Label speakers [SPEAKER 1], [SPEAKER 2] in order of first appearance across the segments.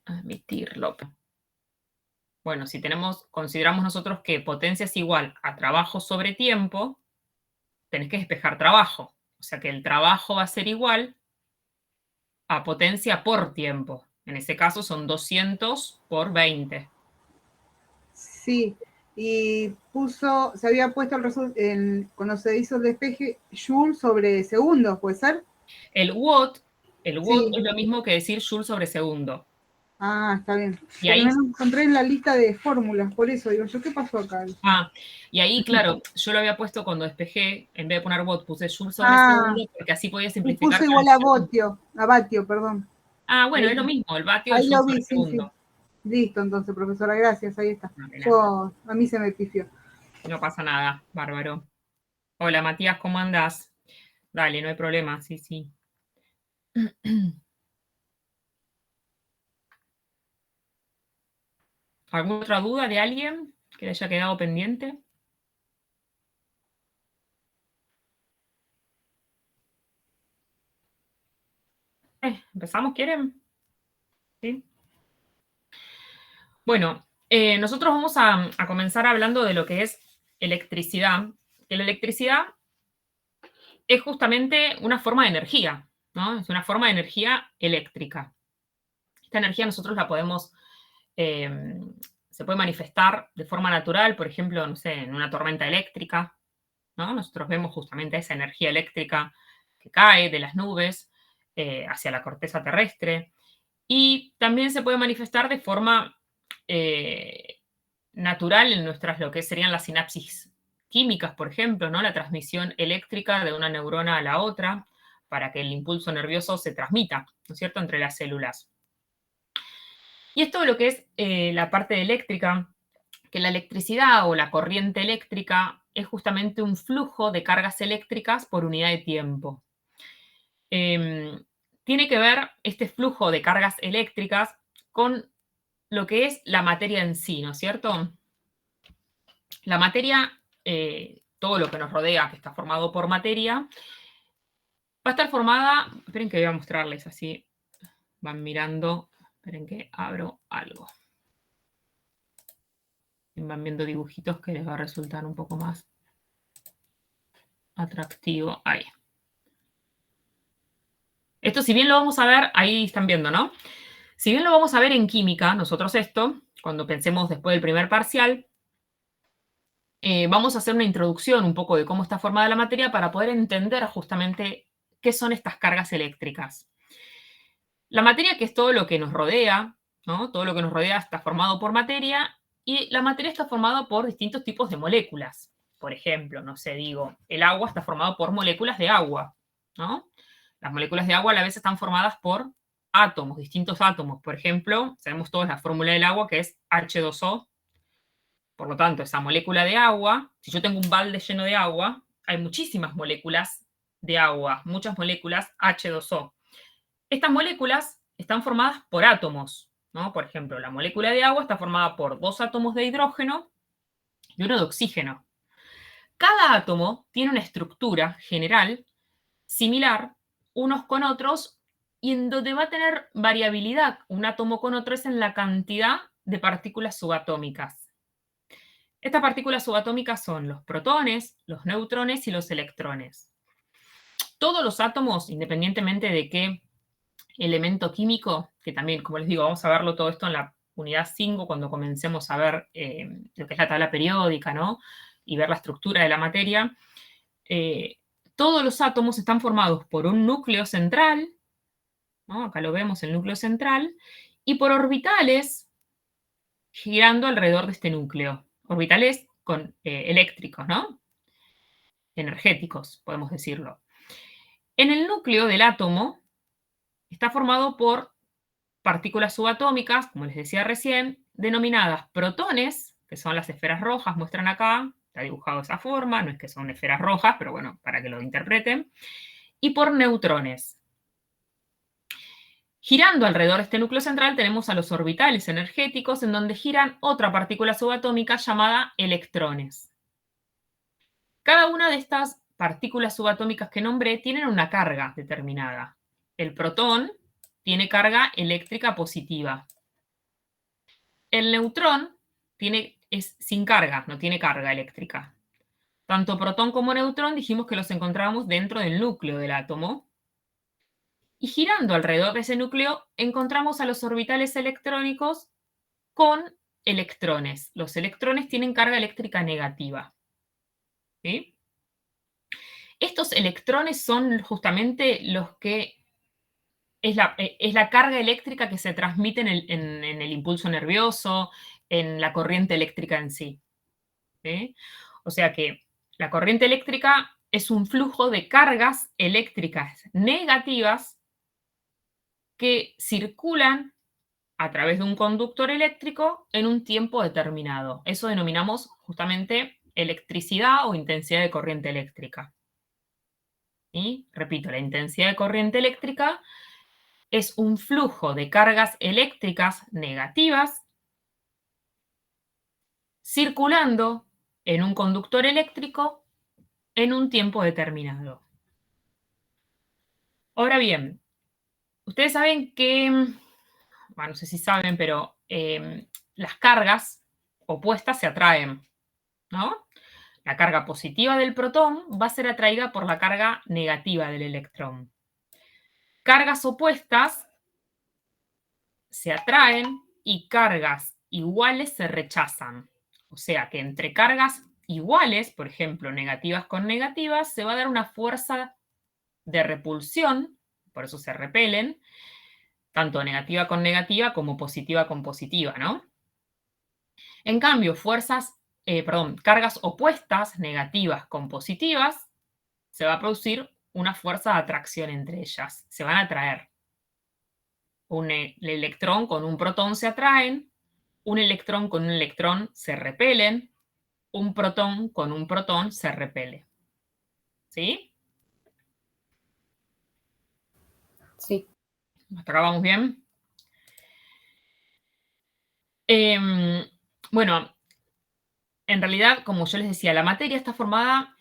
[SPEAKER 1] Admitirlo. Bueno, si consideramos nosotros que potencia es igual a trabajo sobre tiempo, tenés que despejar trabajo. O sea que el trabajo va a ser igual a potencia por tiempo. En ese caso son 200 por 20.
[SPEAKER 2] Sí, y se había puesto cuando se hizo el despeje, Joule sobre segundos, ¿puede ser?
[SPEAKER 1] El watt es
[SPEAKER 2] Sí.
[SPEAKER 1] lo mismo que decir joule sobre segundo.
[SPEAKER 2] Ah, está bien.
[SPEAKER 1] Y
[SPEAKER 2] Porque
[SPEAKER 1] ahí,
[SPEAKER 2] no lo encontré en la lista de fórmulas, por eso digo yo, ¿qué pasó acá?
[SPEAKER 1] y ahí, claro, yo lo había puesto cuando despejé, en vez de poner watt, puse joule sobre
[SPEAKER 2] Ah,
[SPEAKER 1] segundo, porque así podía
[SPEAKER 2] y
[SPEAKER 1] simplificar
[SPEAKER 2] puso
[SPEAKER 1] para
[SPEAKER 2] igual a vatio, perdón.
[SPEAKER 1] bueno,
[SPEAKER 2] Ahí,
[SPEAKER 1] es lo mismo, el vatio es
[SPEAKER 2] ahí
[SPEAKER 1] joule
[SPEAKER 2] lo
[SPEAKER 1] sobre
[SPEAKER 2] vi, sí, sí.
[SPEAKER 1] segundo.
[SPEAKER 2] Listo, entonces, profesora, gracias, ahí está.
[SPEAKER 1] No, de nada,
[SPEAKER 2] A mí se me pifió.
[SPEAKER 1] no pasa nada, bárbaro. Hola, Matías, ¿cómo andás? Dale, no hay problema, sí, sí. ¿Alguna otra duda de alguien que le haya quedado pendiente? ¿Empezamos, quieren? Sí. Bueno, nosotros vamos a comenzar hablando de lo que es electricidad. Que la electricidad es justamente una forma de energía, ¿no? Es una forma de energía eléctrica. Esta energía nosotros la podemos, eh, se puede manifestar de forma natural, por ejemplo, no sé, en una tormenta eléctrica, ¿no? Nosotros vemos justamente esa energía eléctrica que cae de las nubes hacia la corteza terrestre. Y también se puede manifestar de forma natural en nuestras, lo que serían las sinapsis químicas, por ejemplo, ¿no? La transmisión eléctrica de una neurona a la otra para que el impulso nervioso se transmita, ¿no es cierto?, entre las células. Y esto lo que es la parte eléctrica, que la electricidad o la corriente eléctrica es justamente un flujo de cargas eléctricas por unidad de tiempo. Tiene que ver este flujo de cargas eléctricas con lo que es la materia en sí, ¿no es cierto? La materia, todo lo que nos rodea, que está formado por materia, va a estar formada, esperen que voy a mostrarles así, van mirando, esperen que abro algo. Van viendo dibujitos que les va a resultar un poco más atractivo. Ahí. Esto, si bien lo vamos a ver, ahí están viendo, ¿no? Si bien lo vamos a ver en química, nosotros esto, cuando pensemos después del primer parcial, vamos a hacer una introducción un poco de cómo está formada la materia para poder entender justamente qué son estas cargas eléctricas. La materia, que es todo lo que nos rodea, ¿no? Todo lo que nos rodea está formado por materia y la materia está formada por distintos tipos de moléculas. Por ejemplo, no sé, digo, el agua está formado por moléculas de agua, ¿no? Las moléculas de agua a la vez están formadas por átomos, distintos átomos. Por ejemplo, sabemos todos la fórmula del agua que es H2O. Por lo tanto, esa molécula de agua, si yo tengo un balde lleno de agua, hay muchísimas moléculas de agua, muchas moléculas H2O. Estas moléculas están formadas por átomos, ¿no? Por ejemplo, la molécula de agua está formada por 2 átomos de hidrógeno y uno de oxígeno. Cada átomo tiene una estructura general similar unos con otros y en donde va a tener variabilidad un átomo con otro es en la cantidad de partículas subatómicas. Estas partículas subatómicas son los protones, los neutrones y los electrones. Todos los átomos, independientemente de qué elemento químico, que también, como les digo, vamos a verlo todo esto en la unidad 5 cuando comencemos a ver lo que es la tabla periódica, ¿no? Y ver la estructura de la materia. Todos los átomos están formados por un núcleo central, ¿no? Acá lo vemos, el núcleo central, y por orbitales girando alrededor de este núcleo. Orbitales eléctricos, ¿no? Energéticos, podemos decirlo. En el núcleo del átomo está formado por partículas subatómicas, como les decía recién, denominadas protones, que son las esferas rojas, muestran acá, está dibujado de esa forma, no es que son esferas rojas, pero bueno, para que lo interpreten, y por neutrones. Girando alrededor de este núcleo central tenemos a los orbitales energéticos, en donde giran otra partícula subatómica llamada electrones. Cada una de estas partículas subatómicas que nombré tienen una carga determinada. El protón tiene carga eléctrica positiva. El neutrón es sin carga, no tiene carga eléctrica. Tanto protón como neutrón dijimos que los encontrábamos dentro del núcleo del átomo. Y girando alrededor de ese núcleo encontramos a los orbitales electrónicos con electrones. Los electrones tienen carga eléctrica negativa. ¿Sí? Estos electrones son justamente los que es la carga eléctrica que se transmite en el impulso nervioso, en la corriente eléctrica en sí. ¿Sí? O sea que la corriente eléctrica es un flujo de cargas eléctricas negativas que circulan a través de un conductor eléctrico en un tiempo determinado. Eso denominamos justamente electricidad o intensidad de corriente eléctrica. Y repito, la intensidad de corriente eléctrica es un flujo de cargas eléctricas negativas circulando en un conductor eléctrico en un tiempo determinado. Ahora bien, ustedes saben que, bueno, no sé si saben, pero las cargas opuestas se atraen, ¿no? La carga positiva del protón va a ser atraída por la carga negativa del electrón. Cargas opuestas se atraen y cargas iguales se rechazan. O sea que entre cargas iguales, por ejemplo, negativas con negativas, se va a dar una fuerza de repulsión, por eso se repelen, tanto negativa con negativa como positiva con positiva, ¿no? En cambio, cargas opuestas, negativas con positivas, se va a producir una fuerza de atracción entre ellas. Se van a atraer. El electrón con un protón se atraen, un electrón con un electrón se repelen, un protón con un protón se repele. ¿Sí?
[SPEAKER 3] Sí.
[SPEAKER 1] ¿Hasta acá vamos bien? Bueno, en realidad, como yo les decía, la materia está formada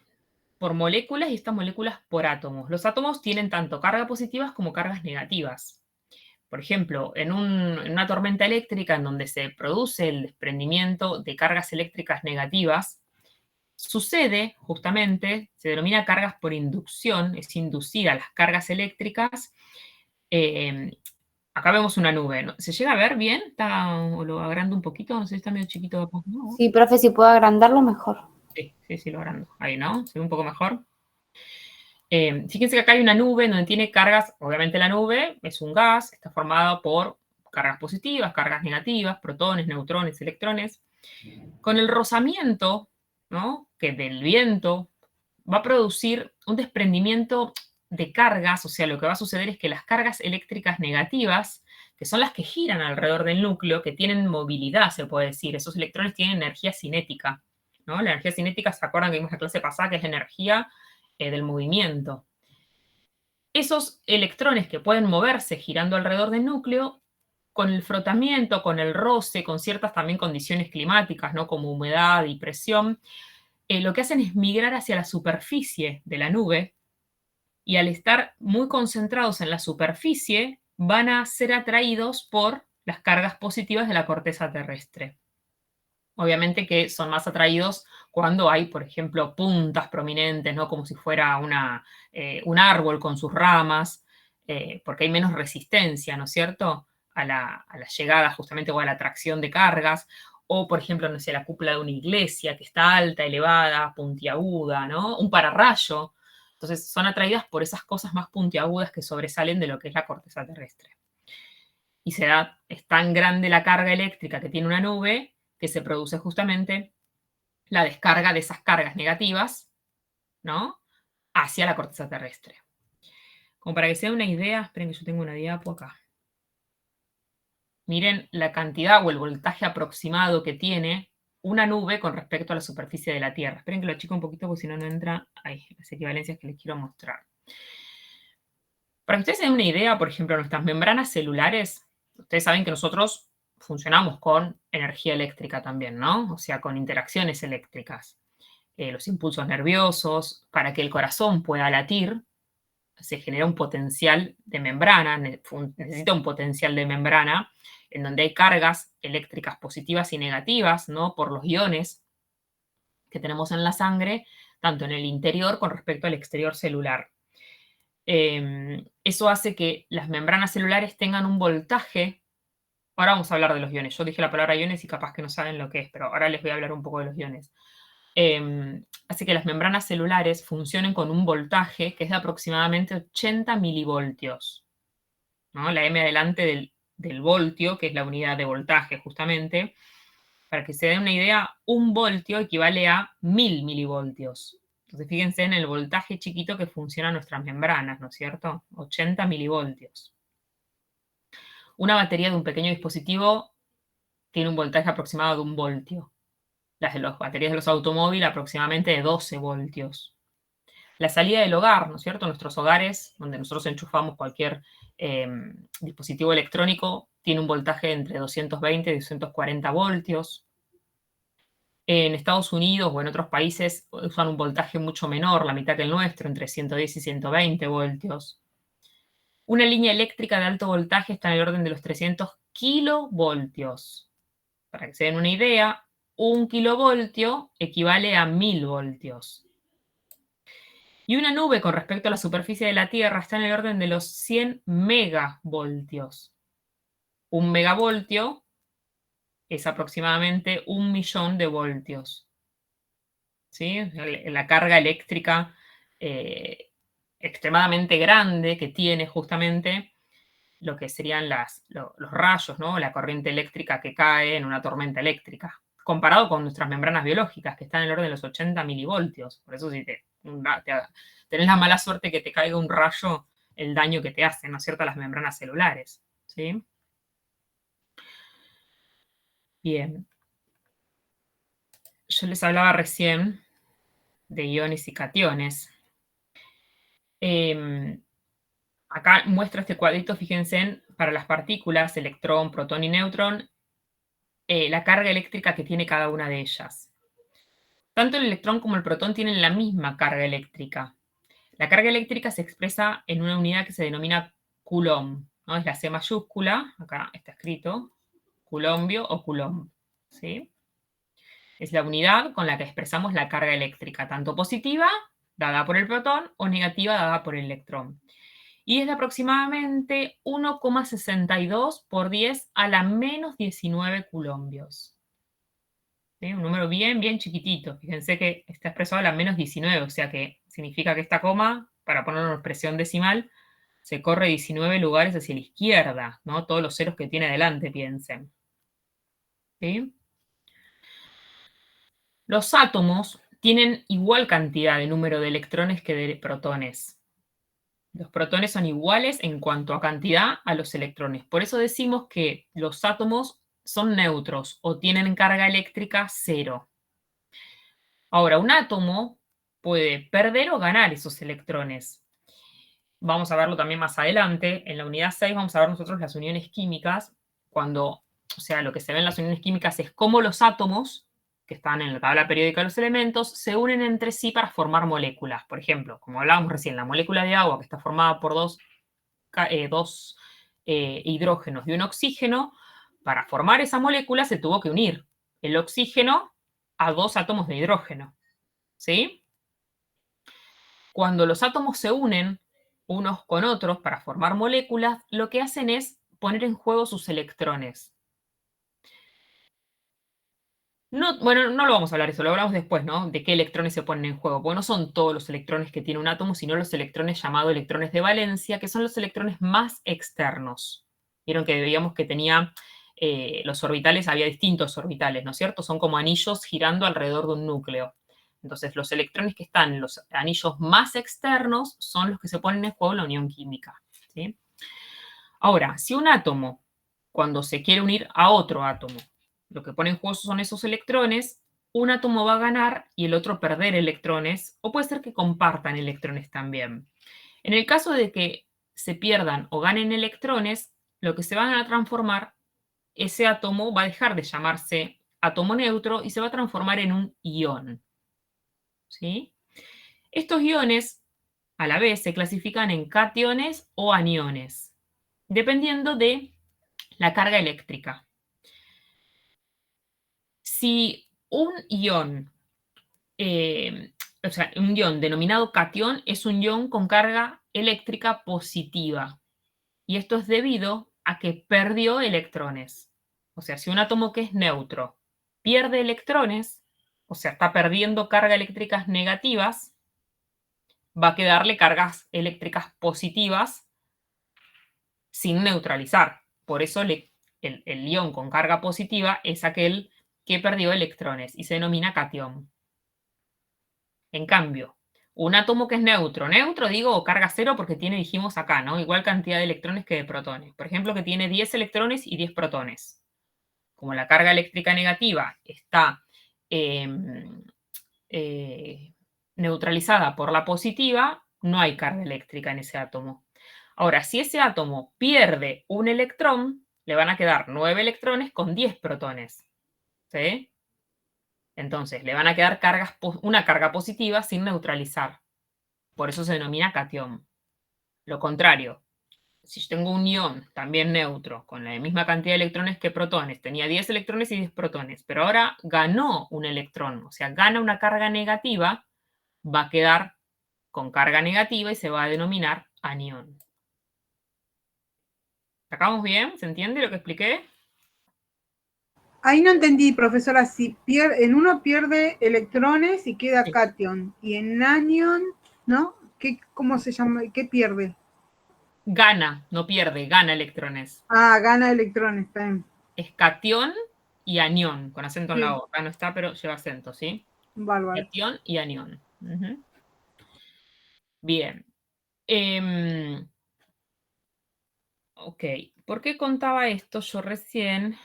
[SPEAKER 1] por moléculas y estas moléculas por átomos. Los átomos tienen tanto cargas positivas como cargas negativas. Por ejemplo, en una tormenta eléctrica en donde se produce el desprendimiento de cargas eléctricas negativas, sucede justamente, se denomina cargas por inducción, es inducir a las cargas eléctricas. Acá vemos una nube, ¿no? ¿Se llega a ver bien? ¿O lo agrando un poquito? No sé si está medio chiquito. ¿No?
[SPEAKER 3] Sí, profe, si puedo agrandarlo mejor.
[SPEAKER 1] Sí, lo agrando. Ahí, ¿no? ¿Se ve un poco mejor? Fíjense que acá hay una nube donde tiene cargas, obviamente la nube es un gas, está formado por cargas positivas, cargas negativas, protones, neutrones, electrones. Con el rozamiento, ¿no? Que del viento va a producir un desprendimiento de cargas, o sea, lo que va a suceder es que las cargas eléctricas negativas, que son las que giran alrededor del núcleo, que tienen movilidad, se puede decir, esos electrones tienen energía cinética, ¿no? La energía cinética, ¿se acuerdan que vimos en la clase pasada que es energía del movimiento? Esos electrones que pueden moverse girando alrededor del núcleo, con el frotamiento, con el roce, con ciertas también condiciones climáticas, ¿no? Como humedad y presión, lo que hacen es migrar hacia la superficie de la nube y al estar muy concentrados en la superficie van a ser atraídos por las cargas positivas de la corteza terrestre. Obviamente que son más atraídos cuando hay, por ejemplo, puntas prominentes, ¿no? Como si fuera un árbol con sus ramas, porque hay menos resistencia, ¿no es cierto?, a la llegada justamente o a la atracción de cargas, o por ejemplo, no sé, la cúpula de una iglesia que está alta, elevada, puntiaguda, ¿no? Un pararrayo. Entonces son atraídas por esas cosas más puntiagudas que sobresalen de lo que es la corteza terrestre. Y es tan grande la carga eléctrica que tiene una nube que se produce justamente la descarga de esas cargas negativas, ¿no?, hacia la corteza terrestre. Como para que se den una idea, esperen que yo tengo una diapo acá. Miren la cantidad o el voltaje aproximado que tiene una nube con respecto a la superficie de la Tierra. Esperen que lo achico un poquito porque si no, no entra ahí las equivalencias que les quiero mostrar. Para que ustedes se den una idea, por ejemplo, nuestras membranas celulares, ustedes saben que nosotros funcionamos con energía eléctrica también, ¿no? O sea, con interacciones eléctricas. Los impulsos nerviosos, para que el corazón pueda latir, se genera un potencial de membrana, necesita un potencial de membrana en donde hay cargas eléctricas positivas y negativas, ¿no? Por los iones que tenemos en la sangre, tanto en el interior con respecto al exterior celular. Eso hace que las membranas celulares tengan un voltaje. Ahora vamos a hablar de los iones. Yo dije la palabra iones y capaz que no saben lo que es, pero ahora les voy a hablar un poco de los iones. Hace que las membranas celulares funcionen con un voltaje que es de aproximadamente 80 milivoltios, ¿no? La M adelante del voltio, que es la unidad de voltaje justamente. Para que se den una idea, 1 voltio equivale a 1000 milivoltios. Entonces, fíjense en el voltaje chiquito que funcionan nuestras membranas, ¿no es cierto? 80 milivoltios. Una batería de un pequeño dispositivo tiene un voltaje aproximado de 1 voltio. Las de las baterías de los automóviles aproximadamente de 12 voltios. La salida del hogar, ¿no es cierto? Nuestros hogares, donde nosotros enchufamos cualquier dispositivo electrónico, tiene un voltaje entre 220 y 240 voltios. En Estados Unidos o en otros países usan un voltaje mucho menor, la mitad que el nuestro, entre 110 y 120 voltios. Una línea eléctrica de alto voltaje está en el orden de los 300 kilovoltios. Para que se den una idea, 1 kilovoltio equivale a 1000 voltios. Y una nube con respecto a la superficie de la Tierra está en el orden de los 100 megavoltios. 1 megavoltio es aproximadamente 1 millón de voltios. ¿Sí? La carga eléctrica extremadamente grande que tiene justamente lo que serían los rayos, ¿no? La corriente eléctrica que cae en una tormenta eléctrica, comparado con nuestras membranas biológicas, que están en el orden de los 80 milivoltios. Por eso si tenés la mala suerte que te caiga un rayo, el daño que te hacen, ¿no es cierto?, a las membranas celulares. ¿Sí? Bien. Yo les hablaba recién de iones y cationes. Acá muestra este cuadrito, fíjense, para las partículas, electrón, protón y neutrón, la carga eléctrica que tiene cada una de ellas. Tanto el electrón como el protón tienen la misma carga eléctrica. La carga eléctrica se expresa en una unidad que se denomina coulomb, ¿no? Es la C mayúscula, acá está escrito, coulombio o coulomb, ¿sí? Es la unidad con la que expresamos la carga eléctrica, tanto positiva, dada por el protón, o negativa, dada por el electrón. Y es de aproximadamente 1,62 por 10 a la menos 19 coulombios. ¿Sí? Un número bien, bien chiquitito. Fíjense que está expresado a la menos 19, o sea que significa que esta coma, para poner una expresión decimal, se corre 19 lugares hacia la izquierda, ¿no? Todos los ceros que tiene adelante, piensen. ¿Sí? Los átomos tienen igual cantidad de número de electrones que de protones. Los protones son iguales en cuanto a cantidad a los electrones. Por eso decimos que los átomos son neutros o tienen carga eléctrica cero. Ahora, un átomo puede perder o ganar esos electrones. Vamos a verlo también más adelante. En la unidad 6 vamos a ver nosotros las uniones químicas, cuando, o sea, lo que se ve en las uniones químicas es cómo los átomos, que están en la tabla periódica de los elementos, se unen entre sí para formar moléculas. Por ejemplo, como hablábamos recién, la molécula de agua, que está formada por dos hidrógenos y un oxígeno, para formar esa molécula se tuvo que unir el oxígeno a 2 átomos de hidrógeno. ¿Sí? Cuando los átomos se unen unos con otros para formar moléculas, lo que hacen es poner en juego sus electrones. No, bueno, no lo vamos a hablar eso, lo hablamos después, ¿no? De qué electrones se ponen en juego. Porque no son todos los electrones que tiene un átomo, sino los electrones llamados electrones de valencia, que son los electrones más externos. Vieron que veíamos que tenía los orbitales, había distintos orbitales, ¿no es cierto? Son como anillos girando alrededor de un núcleo. Entonces, los electrones que están en los anillos más externos son los que se ponen en juego en la unión química, ¿sí? Ahora, si un átomo, cuando se quiere unir a otro átomo, lo que pone en juego son esos electrones, un átomo va a ganar y el otro perder electrones, o puede ser que compartan electrones también. En el caso de que se pierdan o ganen electrones, lo que se van a transformar, ese átomo va a dejar de llamarse átomo neutro y se va a transformar en un ión. ¿Sí? Estos iones, a la vez, se clasifican en cationes o aniones, dependiendo de la carga eléctrica. Si un ion, o sea, un ion denominado catión es un ion con carga eléctrica positiva. Y esto es debido a que perdió electrones. O sea, si un átomo que es neutro pierde electrones, o sea, está perdiendo cargas eléctricas negativas, va a quedarle cargas eléctricas positivas sin neutralizar. Por eso el ion con carga positiva es aquel que perdió electrones y se denomina catión. En cambio, un átomo que es neutro, neutro digo carga cero porque tiene, dijimos acá, ¿no? Igual cantidad de electrones que de protones. Por ejemplo, que tiene 10 electrones y 10 protones. Como la carga eléctrica negativa está neutralizada por la positiva, no hay carga eléctrica en ese átomo. Ahora, si ese átomo pierde un electrón, le van a quedar 9 electrones con 10 protones. ¿Sí? Entonces, le van a quedar una carga positiva sin neutralizar. Por eso se denomina catión. Lo contrario, si yo tengo un ion también neutro, con la misma cantidad de electrones que protones, tenía 10 electrones y 10 protones, pero ahora ganó un electrón, o sea, gana una carga negativa, va a quedar con carga negativa y se va a denominar anión. ¿Sacamos bien? ¿Se entiende lo que expliqué?
[SPEAKER 2] Ahí no entendí, profesora, si en uno pierde electrones y queda
[SPEAKER 1] Sí.
[SPEAKER 2] cation, y en anion, ¿no? ¿Cómo se llama? ¿Qué pierde?
[SPEAKER 1] Gana, no pierde, gana electrones.
[SPEAKER 2] Ah, gana electrones, está bien.
[SPEAKER 1] Es catión y anión, con acento en la
[SPEAKER 2] Sí,
[SPEAKER 1] O. Acá no está, pero lleva acento, ¿sí?
[SPEAKER 2] bárbaro.
[SPEAKER 1] Catión y anión. Bien. Em, ok. ¿Por qué contaba esto yo recién?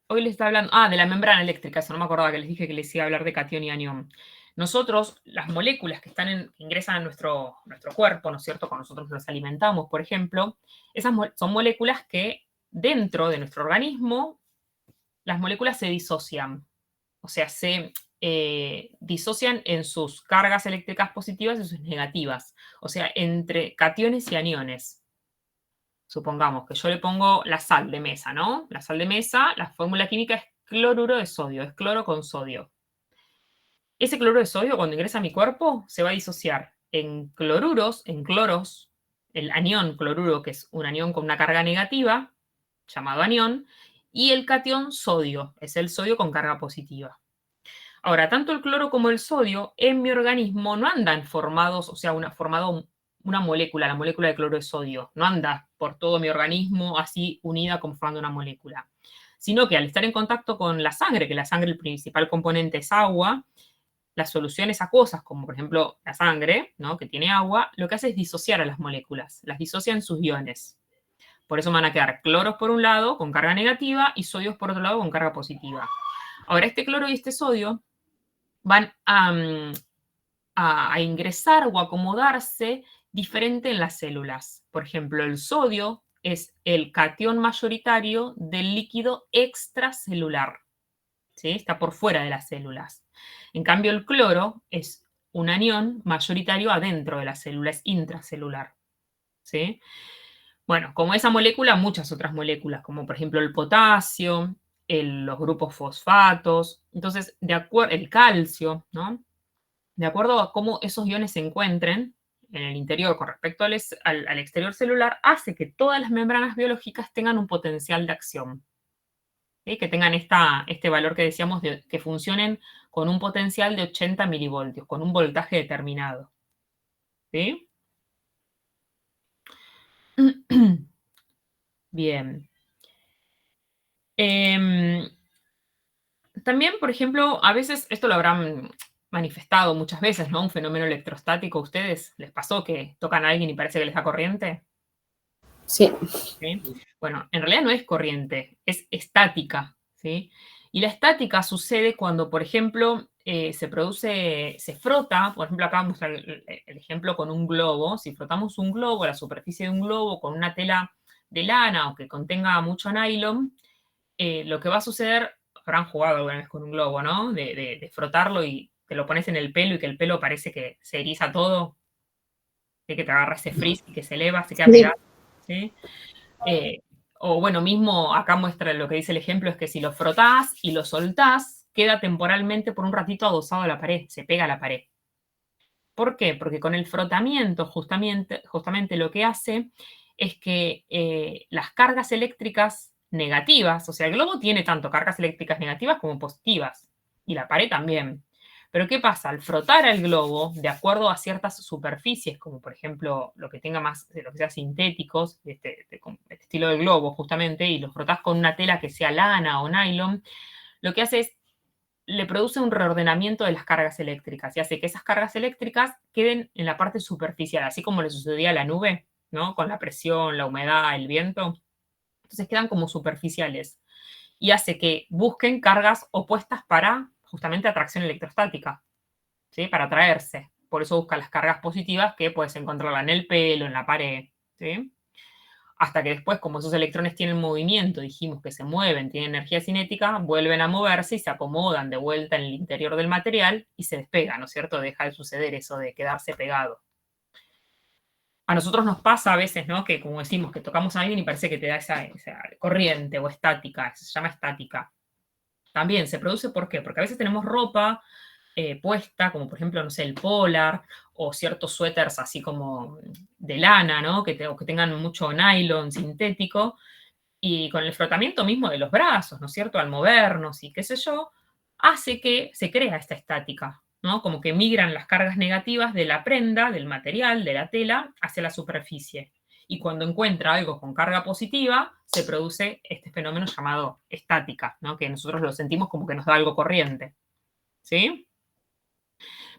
[SPEAKER 1] Hoy les está hablando, de la membrana eléctrica, eso no me acordaba que les dije que les iba a hablar de catión y anión. Nosotros, las moléculas que ingresan a nuestro cuerpo, ¿no es cierto? Cuando nosotros nos alimentamos, por ejemplo, esas son moléculas que dentro de nuestro organismo, las moléculas se disocian. O sea, se disocian en sus cargas eléctricas positivas y sus negativas. O sea, entre cationes y aniones. Supongamos que yo le pongo la sal de mesa, ¿no? La sal de mesa, la fórmula química es cloruro de sodio, es cloro con sodio. Ese cloruro de sodio, cuando ingresa a mi cuerpo, se va a disociar en cloruros, en cloros, el anión cloruro, que es un anión con una carga negativa, llamado anión, y el catión sodio, es el sodio con carga positiva. Ahora, tanto el cloro como el sodio en mi organismo no andan formados, o sea, formado una molécula, la molécula de cloro de sodio, no anda por todo mi organismo así unida como formando una molécula, sino que al estar en contacto con la sangre, que la sangre el principal componente es agua, las soluciones acuosas, como por ejemplo la sangre, ¿no? Que tiene agua, lo que hace es disociar a las moléculas, las disocia en sus iones. Por eso van a quedar cloros por un lado con carga negativa y sodios por otro lado con carga positiva. Ahora, este cloro y este sodio van a ingresar o acomodarse diferente en las células. Por ejemplo, el sodio es el catión mayoritario del líquido extracelular. ¿Sí? Está por fuera de las células. En cambio, el cloro es un anión mayoritario adentro de la célula, es intracelular. ¿Sí? Bueno, como esa molécula, muchas otras moléculas, como por ejemplo el potasio, los grupos fosfatos, entonces, el calcio, ¿no? De acuerdo a cómo esos iones se encuentren en el interior con respecto al exterior celular, hace que todas las membranas biológicas tengan un potencial de acción. ¿Sí? Que tengan este valor que decíamos, que funcionen con un potencial de 80 milivoltios, con un voltaje determinado. ¿Sí? Bien. También, por ejemplo, a veces esto lo habrán manifestado muchas veces, ¿no? Un fenómeno electrostático. ¿A ustedes les pasó que tocan a alguien y parece que les da corriente?
[SPEAKER 3] Sí.
[SPEAKER 1] ¿Sí? Bueno, en realidad no es corriente, es estática, ¿sí? Y la estática sucede cuando, por ejemplo, se frota, por ejemplo, acá vamos a ver el ejemplo con un globo. Si frotamos un globo, la superficie de un globo con una tela de lana o que contenga mucho nylon, lo que va a suceder, habrán jugado alguna vez con un globo, ¿no? De frotarlo y te lo pones en el pelo y que el pelo parece que se eriza todo. que te agarra ese frizz y que se eleva, se queda
[SPEAKER 3] Sí.
[SPEAKER 1] pegado, ¿sí? O bueno, mismo acá muestra lo que dice el ejemplo, es que si lo frotás y lo soltás, queda temporalmente por un ratito adosado a la pared, se pega a la pared. ¿Por qué? Porque con el frotamiento justamente lo que hace es que las cargas eléctricas negativas, o sea, el globo tiene tanto cargas eléctricas negativas como positivas, y la pared también. Pero ¿qué pasa? Al frotar el globo, de acuerdo a ciertas superficies, como por ejemplo lo que tenga más, de lo que sea sintéticos, con este estilo de globo justamente, y lo frotás con una tela que sea lana o nylon, lo que hace es le produce un reordenamiento de las cargas eléctricas y hace que esas cargas eléctricas queden en la parte superficial, así como le sucedía a la nube, ¿no? Con la presión, la humedad, el viento. Entonces quedan como superficiales y hace que busquen cargas opuestas para justamente atracción electrostática, ¿sí? Para atraerse. Por eso busca las cargas positivas que puedes encontrarla en el pelo, en la pared, ¿sí? Hasta que después, como esos electrones tienen movimiento, dijimos que se mueven, tienen energía cinética, vuelven a moverse y se acomodan de vuelta en el interior del material y se despegan, ¿no es cierto? Deja de suceder eso de quedarse pegado. A nosotros nos pasa a veces, ¿no? Que como decimos, que tocamos a alguien y parece que te da esa corriente o estática, se llama estática. También se produce, ¿por qué? Porque a veces tenemos ropa puesta, como por ejemplo, no sé, el polar o ciertos suéteres así como de lana, ¿no? O que tengan mucho nylon sintético y con el frotamiento mismo de los brazos, ¿no es cierto? Al movernos y qué sé yo, hace que se crea esta estática, ¿no? Como que migran las cargas negativas de la prenda, del material, de la tela, hacia la superficie. Y cuando encuentra algo con carga positiva, se produce este fenómeno llamado estática, ¿no? Que nosotros lo sentimos como que nos da algo corriente, ¿sí?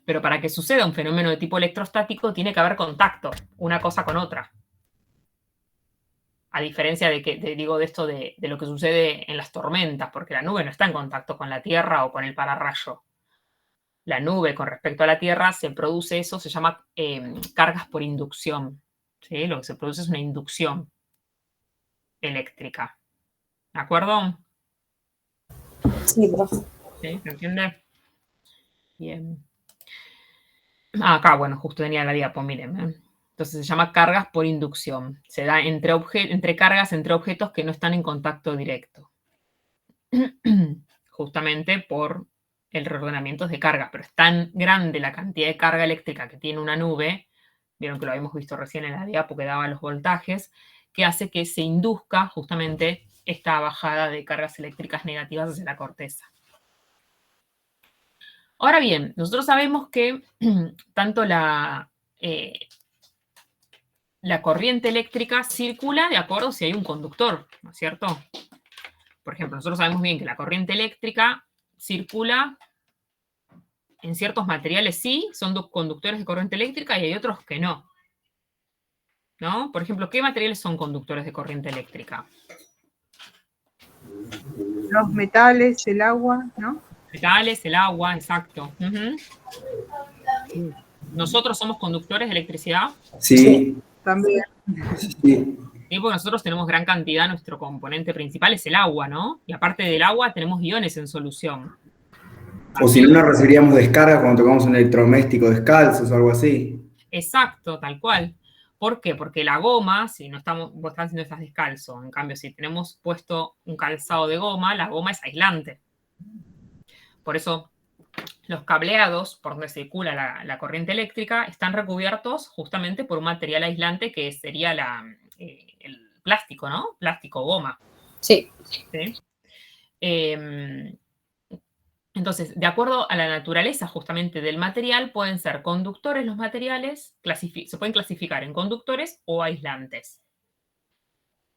[SPEAKER 1] Pero para que suceda un fenómeno de tipo electrostático, tiene que haber contacto, una cosa con otra. A diferencia digo, de esto de lo que sucede en las tormentas, porque la nube no está en contacto con la Tierra o con el pararrayo. La nube con respecto a la Tierra se produce eso, se llama cargas por inducción, ¿sí? Lo que se produce es una inducción eléctrica. ¿De acuerdo?
[SPEAKER 3] Sí, profe.
[SPEAKER 1] ¿Sí? ¿Se entiende? Bien. Acá, bueno, justo tenía la diapo, miren. Entonces se llama cargas por inducción. Se da entre cargas entre objetos que no están en contacto directo. Justamente por el reordenamiento de cargas. Pero es tan grande la cantidad de carga eléctrica que tiene una nube, vieron que lo habíamos visto recién en la diapo que daba los voltajes, que hace que se induzca justamente esta bajada de cargas eléctricas negativas hacia la corteza. Ahora bien, nosotros sabemos que tanto la corriente eléctrica circula de acuerdo si hay un conductor, ¿no es cierto? Por ejemplo, nosotros sabemos bien que la corriente eléctrica circula en ciertos materiales, sí, son conductores de corriente eléctrica y hay otros que no. ¿No? Por ejemplo, ¿qué materiales son conductores de corriente eléctrica?
[SPEAKER 2] Los metales, el agua, ¿no?
[SPEAKER 1] Metales, el agua, exacto. ¿Nosotros somos conductores de electricidad?
[SPEAKER 4] Sí,
[SPEAKER 2] También.
[SPEAKER 4] sí.
[SPEAKER 1] Sí, porque nosotros tenemos gran cantidad, nuestro componente principal es el agua, ¿no? Y aparte del agua tenemos iones en solución.
[SPEAKER 4] O si no, nos recibiríamos descarga cuando tocamos un electrodoméstico descalzos o algo así.
[SPEAKER 1] Exacto, tal cual. ¿Por qué? Porque la goma, si no estamos, vos estás haciendo estás descalzo. En cambio, si tenemos puesto un calzado de goma, la goma es aislante. Por eso los cableados por donde circula la corriente eléctrica están recubiertos justamente por un material aislante que sería el plástico, ¿no? Plástico, goma.
[SPEAKER 3] Sí.
[SPEAKER 1] ¿Sí? Entonces, de acuerdo a la naturaleza justamente del material, pueden ser conductores los materiales, se pueden clasificar en conductores o aislantes.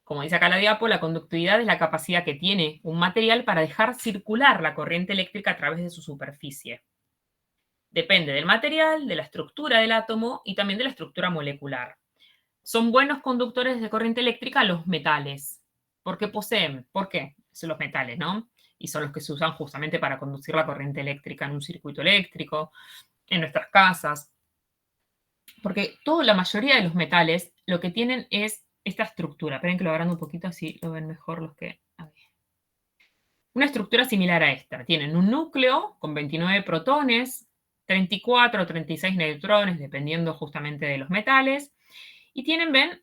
[SPEAKER 1] Como dice acá la diapo, la conductividad es la capacidad que tiene un material para dejar circular la corriente eléctrica a través de su superficie. Depende del material, de la estructura del átomo y también de la estructura molecular. Son buenos conductores de corriente eléctrica los metales, porque poseen, ¿por qué? Son los metales, ¿no? Y son los que se usan justamente para conducir la corriente eléctrica en un circuito eléctrico, en nuestras casas. Porque la mayoría de los metales lo que tienen es esta estructura. Esperen que lo agrando un poquito, así lo ven mejor los que... A ver. Una estructura similar a esta. Tienen un núcleo con 29 protones, 34 o 36 neutrones, dependiendo justamente de los metales. Y tienen, ven,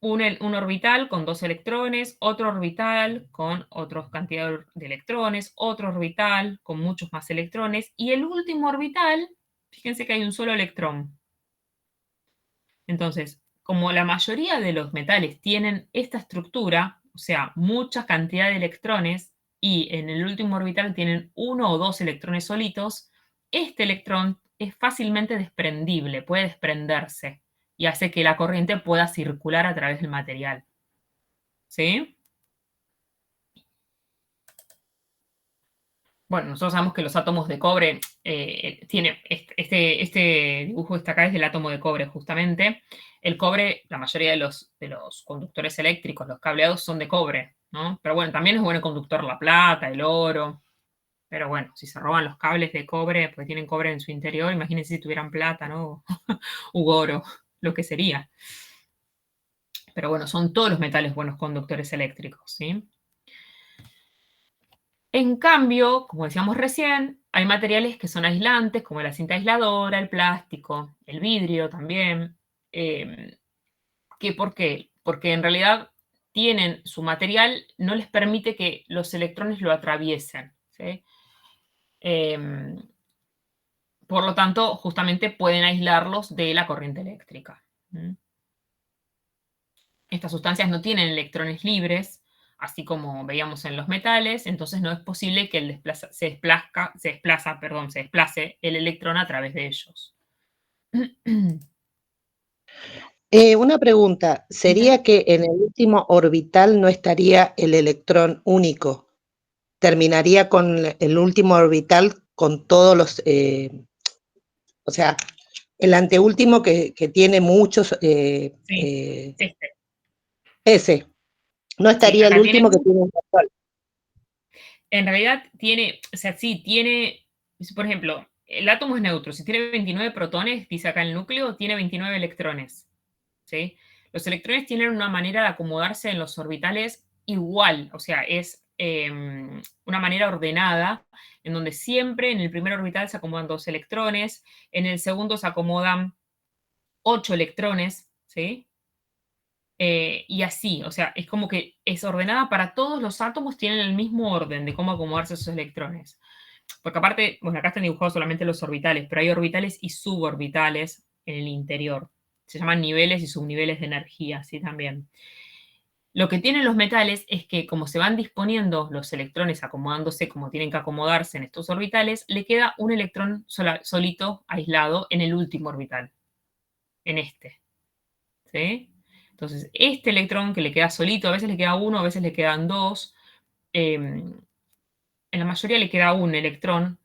[SPEAKER 1] un orbital con 2 electrones, otro orbital con otra cantidad de electrones, otro orbital con muchos más electrones, y el último orbital, fíjense que hay un solo electrón. Entonces, como la mayoría de los metales tienen esta estructura, o sea, mucha cantidad de electrones, y en el último orbital tienen 1 o 2 electrones solitos, este electrón es fácilmente desprendible, puede desprenderse y hace que la corriente pueda circular a través del material. ¿Sí? Bueno, nosotros sabemos que los átomos de cobre, tiene este dibujo está acá es del átomo de cobre justamente. El cobre, la mayoría de los conductores eléctricos, los cableados son de cobre, ¿no? Pero bueno, también es bueno conductor la plata, el oro. Pero bueno, si se roban los cables de cobre, porque tienen cobre en su interior, imagínense si tuvieran plata, ¿no? U oro, lo que sería. Pero bueno, son todos los metales buenos conductores eléctricos, ¿sí? En cambio, como decíamos recién, hay materiales que son aislantes, como la cinta aisladora, el plástico, el vidrio también. ¿Por qué? Porque en realidad tienen su material, no les permite que los electrones lo atraviesen, ¿sí? Por lo tanto, justamente pueden aislarlos de la corriente eléctrica. Estas sustancias no tienen electrones libres, así como veíamos en los metales, entonces no es posible que se desplace el electrón a través de ellos.
[SPEAKER 5] Una pregunta, ¿sería que en el último orbital no estaría el electrón único? ¿Terminaría con el último orbital con todos los, o sea, el anteúltimo que tiene muchos,
[SPEAKER 1] Sí,
[SPEAKER 5] ese, no
[SPEAKER 1] Sí,
[SPEAKER 5] estaría el
[SPEAKER 1] acá
[SPEAKER 5] último que tiene un actual?
[SPEAKER 1] en realidad tiene, o sea, sí, tiene, por ejemplo, el átomo es neutro, si tiene 29 protones, dice acá el núcleo, tiene 29 electrones, ¿sí? Los electrones tienen una manera de acomodarse en los orbitales igual, o sea, es una manera ordenada, en donde siempre en el primer orbital se acomodan 2 electrones, en el segundo se acomodan 8 electrones, ¿sí? Y así, o sea, es como que es ordenada para todos los átomos, tienen el mismo orden de cómo acomodarse esos electrones. Porque aparte, bueno, acá están dibujados solamente los orbitales, pero hay orbitales y suborbitales en el interior. Se llaman niveles y subniveles de energía, ¿sí? También. Lo que tienen los metales es que como se van disponiendo los electrones acomodándose como tienen que acomodarse en estos orbitales, le queda un electrón solito, aislado, en el último orbital, en este. ¿Sí? Entonces, este electrón que le queda solito, a veces le queda uno, a veces le quedan dos, en la mayoría le queda un electrón,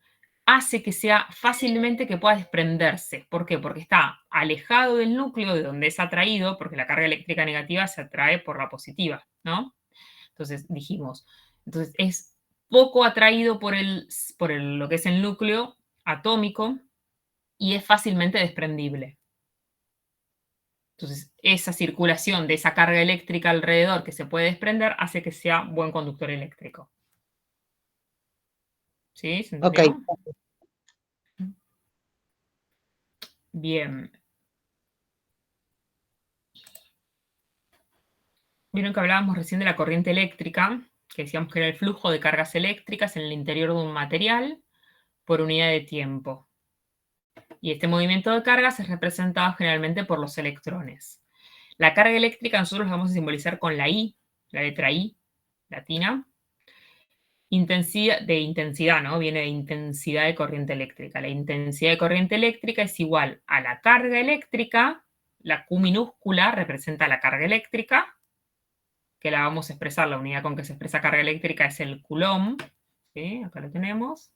[SPEAKER 1] hace que sea fácilmente que pueda desprenderse. ¿Por qué? Porque está alejado del núcleo de donde es atraído, porque la carga eléctrica negativa se atrae por la positiva, ¿no? Entonces dijimos, entonces es poco atraído lo que es el núcleo atómico y es fácilmente desprendible. Entonces, esa circulación de esa carga eléctrica alrededor que se puede desprender hace que sea buen conductor eléctrico. ¿Sí? ¿Se entendió?
[SPEAKER 5] Ok.
[SPEAKER 1] Bien. Vieron que hablábamos recién de la corriente eléctrica, que decíamos que era el flujo de cargas eléctricas en el interior de un material por unidad de tiempo. Y este movimiento de cargas es representado generalmente por los electrones. La carga eléctrica nosotros la vamos a simbolizar con la I, la letra I latina. Intensidad, ¿no? Viene de intensidad de corriente eléctrica. La intensidad de corriente eléctrica es igual a la carga eléctrica, la Q minúscula representa la carga eléctrica, que la vamos a expresar, la unidad con que se expresa carga eléctrica es el coulomb, ¿sí? Acá lo tenemos,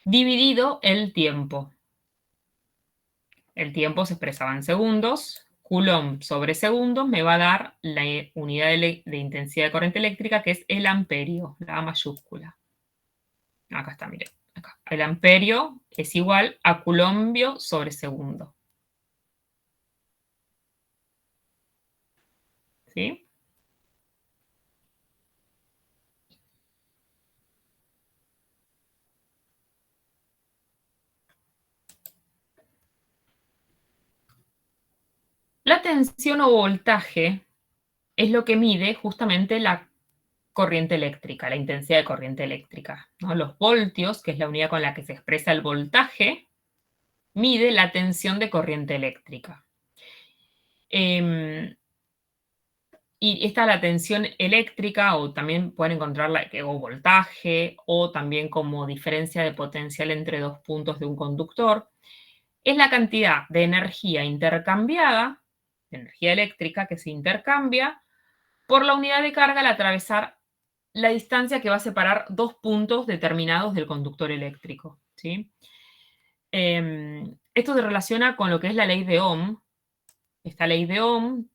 [SPEAKER 1] dividido el tiempo. El tiempo se expresaba en segundos, coulomb sobre segundos me va a dar la unidad de intensidad de corriente eléctrica, que es el amperio, la A mayúscula. Acá está, mire. Acá. El amperio es igual a coulombio sobre segundo. ¿Sí? tensión o voltaje es lo que mide justamente la corriente eléctrica, la intensidad de corriente eléctrica, ¿no? Los voltios, que es la unidad con la que se expresa el voltaje, mide la tensión de corriente eléctrica. Y esta es la tensión eléctrica, o también pueden encontrarla o voltaje, o también como diferencia de potencial entre dos puntos de un conductor. Es la cantidad de energía intercambiada, de energía eléctrica que se intercambia por la unidad de carga al atravesar la distancia que va a separar dos puntos determinados del conductor eléctrico, ¿sí? Esto se relaciona con lo que es la ley de Ohm. Esta ley de Ohm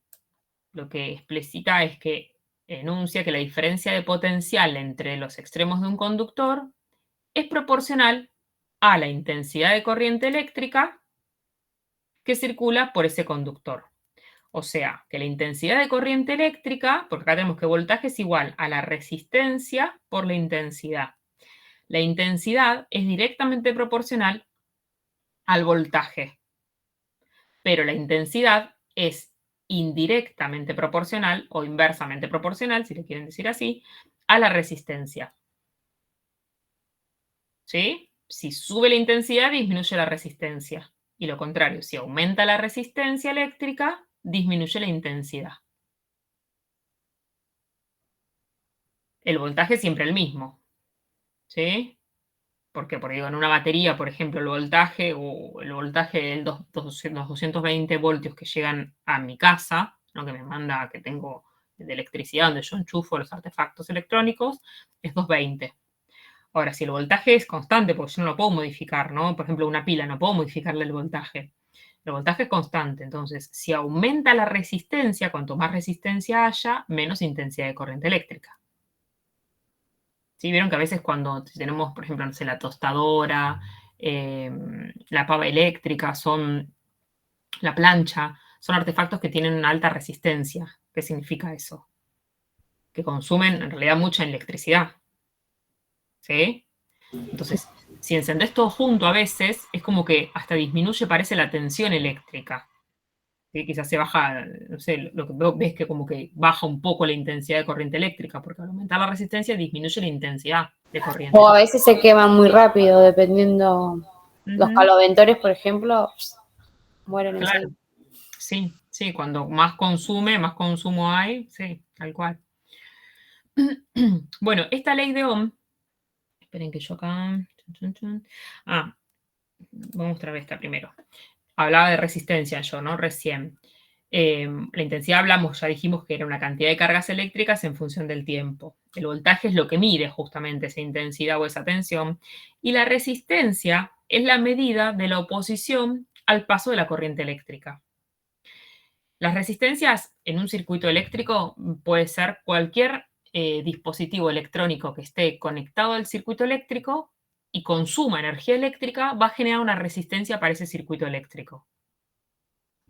[SPEAKER 1] lo que explicita es que enuncia que la diferencia de potencial entre los extremos de un conductor es proporcional a la intensidad de corriente eléctrica que circula por ese conductor. O sea, que la intensidad de corriente eléctrica, porque acá tenemos que voltaje es igual a la resistencia por la intensidad. La intensidad es directamente proporcional al voltaje, pero la intensidad es indirectamente proporcional o inversamente proporcional, si le quieren decir así, a la resistencia. ¿Sí? Si sube la intensidad, disminuye la resistencia. Y lo contrario, si aumenta la resistencia eléctrica, disminuye la intensidad. El voltaje es siempre el mismo. ¿Sí? Porque digo, en una batería, por ejemplo, el voltaje de los 220 voltios que llegan a mi casa, ¿no? Que me manda, que tengo de electricidad, donde yo enchufo los artefactos electrónicos, es 220. Ahora, si el voltaje es constante, porque yo no lo puedo modificar, ¿no? Por ejemplo, una pila, no puedo modificarle el voltaje. El voltaje es constante, entonces, si aumenta la resistencia, cuanto más resistencia haya, menos intensidad de corriente eléctrica. ¿Sí? Vieron que a veces cuando tenemos, por ejemplo, no sé, la tostadora, la pava eléctrica, la plancha, son artefactos que tienen una alta resistencia. ¿Qué significa eso? Que consumen en realidad mucha electricidad. ¿Sí? Entonces, si encendés todo junto a veces, es como que hasta disminuye, parece, la tensión eléctrica. ¿Sí? Quizás se baja, no sé, lo que ves que como que baja un poco la intensidad de corriente eléctrica, porque al aumentar la resistencia disminuye la intensidad de corriente.
[SPEAKER 3] O a veces se queman muy rápido, dependiendo. Los caloventores, por ejemplo, mueren
[SPEAKER 1] Claro.
[SPEAKER 3] enseguida.
[SPEAKER 1] Sí, sí, cuando más consumo hay, sí, tal cual. Bueno, esta ley de Ohm, esperen que yo acá, vamos otra vez esta primero. Hablaba de resistencia yo, ¿no? Recién. La intensidad hablamos, ya dijimos que era una cantidad de cargas eléctricas en función del tiempo. El voltaje es lo que mide justamente esa intensidad o esa tensión. Y la resistencia es la medida de la oposición al paso de la corriente eléctrica. Las resistencias en un circuito eléctrico puede ser cualquier dispositivo electrónico que esté conectado al circuito eléctrico y consuma energía eléctrica, va a generar una resistencia para ese circuito eléctrico.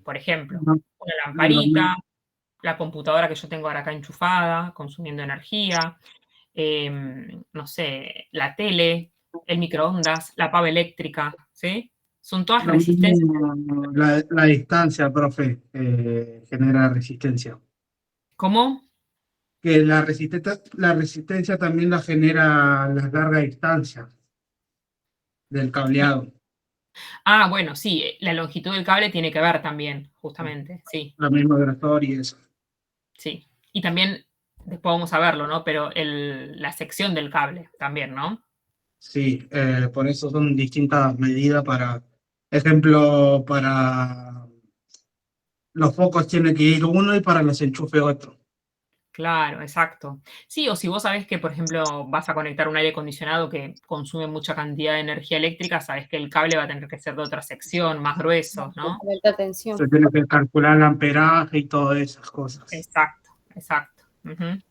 [SPEAKER 1] Por ejemplo, una lamparita, la computadora que yo tengo ahora acá enchufada, consumiendo energía, no sé, la tele, el microondas, la pava eléctrica, ¿sí? Son todas resistencias.
[SPEAKER 6] La distancia, profe, genera resistencia.
[SPEAKER 1] ¿Cómo?
[SPEAKER 6] Que la resistencia también la genera la larga distancia del cableado.
[SPEAKER 1] Ah, bueno, sí, la longitud del cable tiene que ver también, justamente, sí.
[SPEAKER 6] La misma grosor y eso.
[SPEAKER 1] Sí. Y también, después vamos a verlo, ¿no? Pero la sección del cable también, ¿no?
[SPEAKER 6] Sí, por eso son distintas medidas para, ejemplo, para los focos tiene que ir uno y para los enchufes otro.
[SPEAKER 1] Claro, exacto. Sí, o si vos sabés que, por ejemplo, vas a conectar un aire acondicionado que consume mucha cantidad de energía eléctrica, sabés que el cable va a tener que ser de otra sección, más grueso, ¿no?
[SPEAKER 3] Alta tensión.
[SPEAKER 6] Se tiene que calcular el amperaje y todas esas cosas.
[SPEAKER 1] Exacto, exacto. Ujú.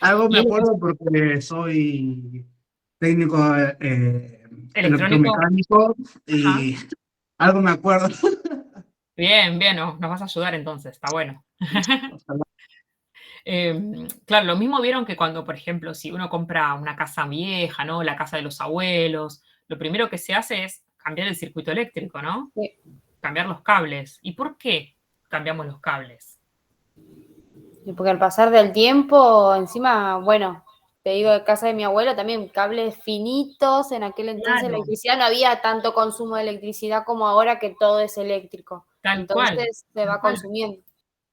[SPEAKER 6] Algo me
[SPEAKER 1] Y
[SPEAKER 6] acuerdo porque soy técnico
[SPEAKER 1] electrónico.
[SPEAKER 6] electromecánico y algo me acuerdo.
[SPEAKER 1] Bien, bien, nos vas a ayudar entonces, está bueno. Claro, lo mismo vieron que cuando, por ejemplo, si uno compra una casa vieja, ¿no? La casa de los abuelos, lo primero que se hace es cambiar el circuito eléctrico, ¿no?
[SPEAKER 3] Sí.
[SPEAKER 1] Cambiar los cables. ¿Y por qué cambiamos los cables.
[SPEAKER 3] Y porque al pasar del tiempo, encima, bueno, te digo, de casa de mi abuela también, cables finitos, en aquel entonces
[SPEAKER 1] Claro.
[SPEAKER 3] la electricidad no había tanto consumo de electricidad como ahora que todo es eléctrico.
[SPEAKER 1] Tal cual.
[SPEAKER 3] Entonces se va consumiendo.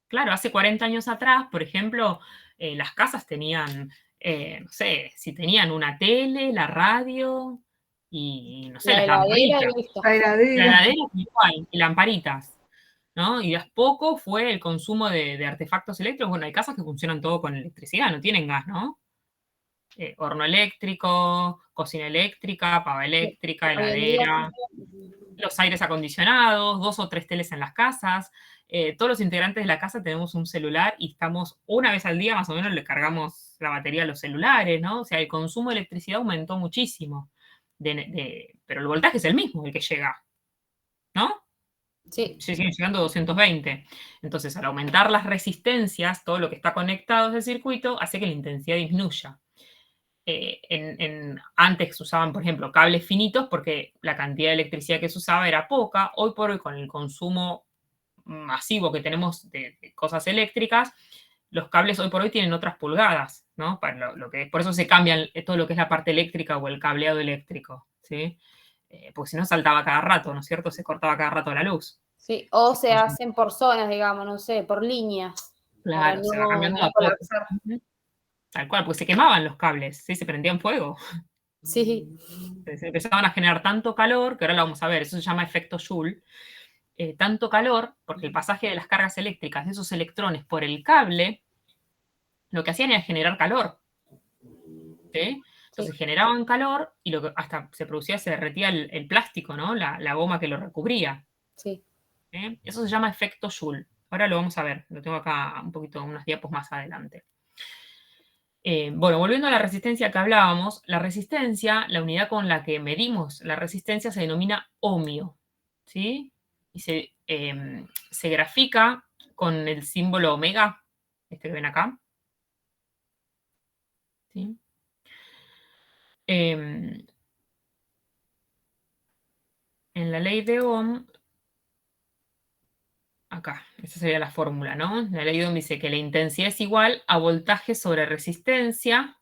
[SPEAKER 1] Claro, hace 40 años atrás, por ejemplo, las casas tenían, no sé, si tenían una tele, la radio y, no sé,
[SPEAKER 3] La
[SPEAKER 1] las
[SPEAKER 3] heladera y
[SPEAKER 1] lamparitas.
[SPEAKER 3] listo.
[SPEAKER 2] La
[SPEAKER 1] La
[SPEAKER 2] heladera.
[SPEAKER 1] heladera igual, y lamparitas, ¿no? Y de a poco fue el consumo de artefactos eléctricos. Bueno, hay casas que funcionan todo con electricidad, no tienen gas, ¿no? Horno eléctrico, cocina eléctrica, pava eléctrica,
[SPEAKER 3] Hoy en día,
[SPEAKER 1] heladera, los aires acondicionados, 2 o 3 teles en las casas. Todos los integrantes de la casa tenemos un celular y estamos una vez al día más o menos le cargamos la batería a los celulares, ¿no? O sea, el consumo de electricidad aumentó muchísimo. Pero el voltaje es el mismo, el que llega, ¿no?
[SPEAKER 3] sí,
[SPEAKER 1] Siguen llegando a 220. Entonces, al aumentar las resistencias, todo lo que está conectado a ese circuito hace que la intensidad disminuya. Antes se usaban, por ejemplo, cables finitos porque la cantidad de electricidad que se usaba era poca. Hoy por hoy, con el consumo masivo que tenemos de cosas eléctricas, los cables hoy por hoy tienen otras pulgadas, ¿no? Para por eso se cambian todo lo que es la parte eléctrica o el cableado eléctrico, ¿sí? Porque si no saltaba cada rato, ¿no es cierto? Se cortaba cada rato la luz.
[SPEAKER 3] sí. O se hacen por zonas, digamos, no sé, por líneas. Para
[SPEAKER 1] Claro, se va
[SPEAKER 3] no
[SPEAKER 1] cambiando a poco.
[SPEAKER 3] colapsar.
[SPEAKER 1] Tal cual, pues se quemaban los cables, ¿sí? Se prendían fuego.
[SPEAKER 3] Sí,
[SPEAKER 1] Se empezaban a generar tanto calor, que ahora lo vamos a ver, eso se llama efecto Joule, tanto calor, porque el pasaje de las cargas eléctricas de esos electrones por el cable, lo que hacían era generar calor, ¿sí? Entonces generaban calor y hasta se producía, se derretía el plástico, ¿no? La goma que lo recubría.
[SPEAKER 3] sí.
[SPEAKER 1] Eso se llama efecto Joule. Ahora lo vamos a ver, lo tengo acá un poquito, unos diapos más adelante. Bueno, volviendo a la resistencia que hablábamos, la resistencia, la unidad con la que medimos la resistencia se denomina ohmio, ¿sí? Y se grafica con el símbolo omega, este que ven acá. ¿Sí? En la ley de Ohm, acá, esa sería la fórmula, ¿no? La ley de Ohm dice que la intensidad es igual a voltaje sobre resistencia.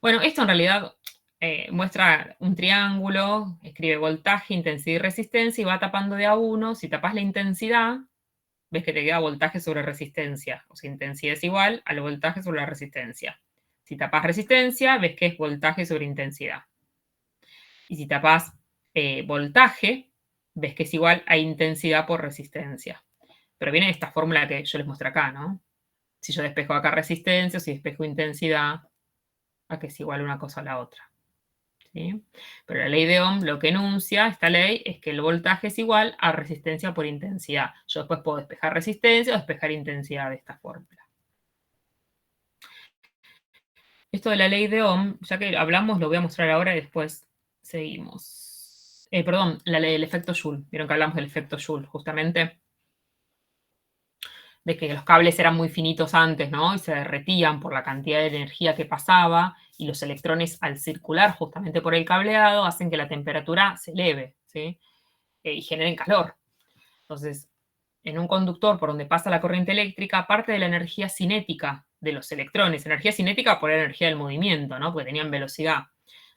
[SPEAKER 1] Bueno, esto en realidad muestra un triángulo, escribe voltaje, intensidad y resistencia y va tapando de a uno. Si tapas la intensidad, ves que te queda voltaje sobre resistencia. O sea, intensidad es igual al voltaje sobre la resistencia. Si tapas resistencia, ves que es voltaje sobre intensidad. Y si tapas voltaje, ves que es igual a intensidad por resistencia. Pero viene esta fórmula que yo les muestro acá, ¿no? Si yo despejo acá resistencia, si despejo intensidad, a que es igual una cosa a la otra. ¿Sí? Pero la ley de Ohm lo que enuncia, esta ley, es que el voltaje es igual a resistencia por intensidad. Yo después puedo despejar resistencia o despejar intensidad de esta fórmula. Esto de la ley de Ohm, ya que hablamos, lo voy a mostrar ahora y después seguimos. Perdón, la ley del efecto Joule. Vieron que hablamos del efecto Joule, justamente. De que los cables eran muy finitos antes, ¿no? Y se derretían por la cantidad de energía que pasaba, y los electrones, al circular justamente por el cableado, hacen que la temperatura se eleve, ¿sí? Y generen calor. Entonces, en un conductor por donde pasa la corriente eléctrica, parte de la energía cinética de los electrones, energía cinética por la energía del movimiento, ¿no? Porque tenían velocidad,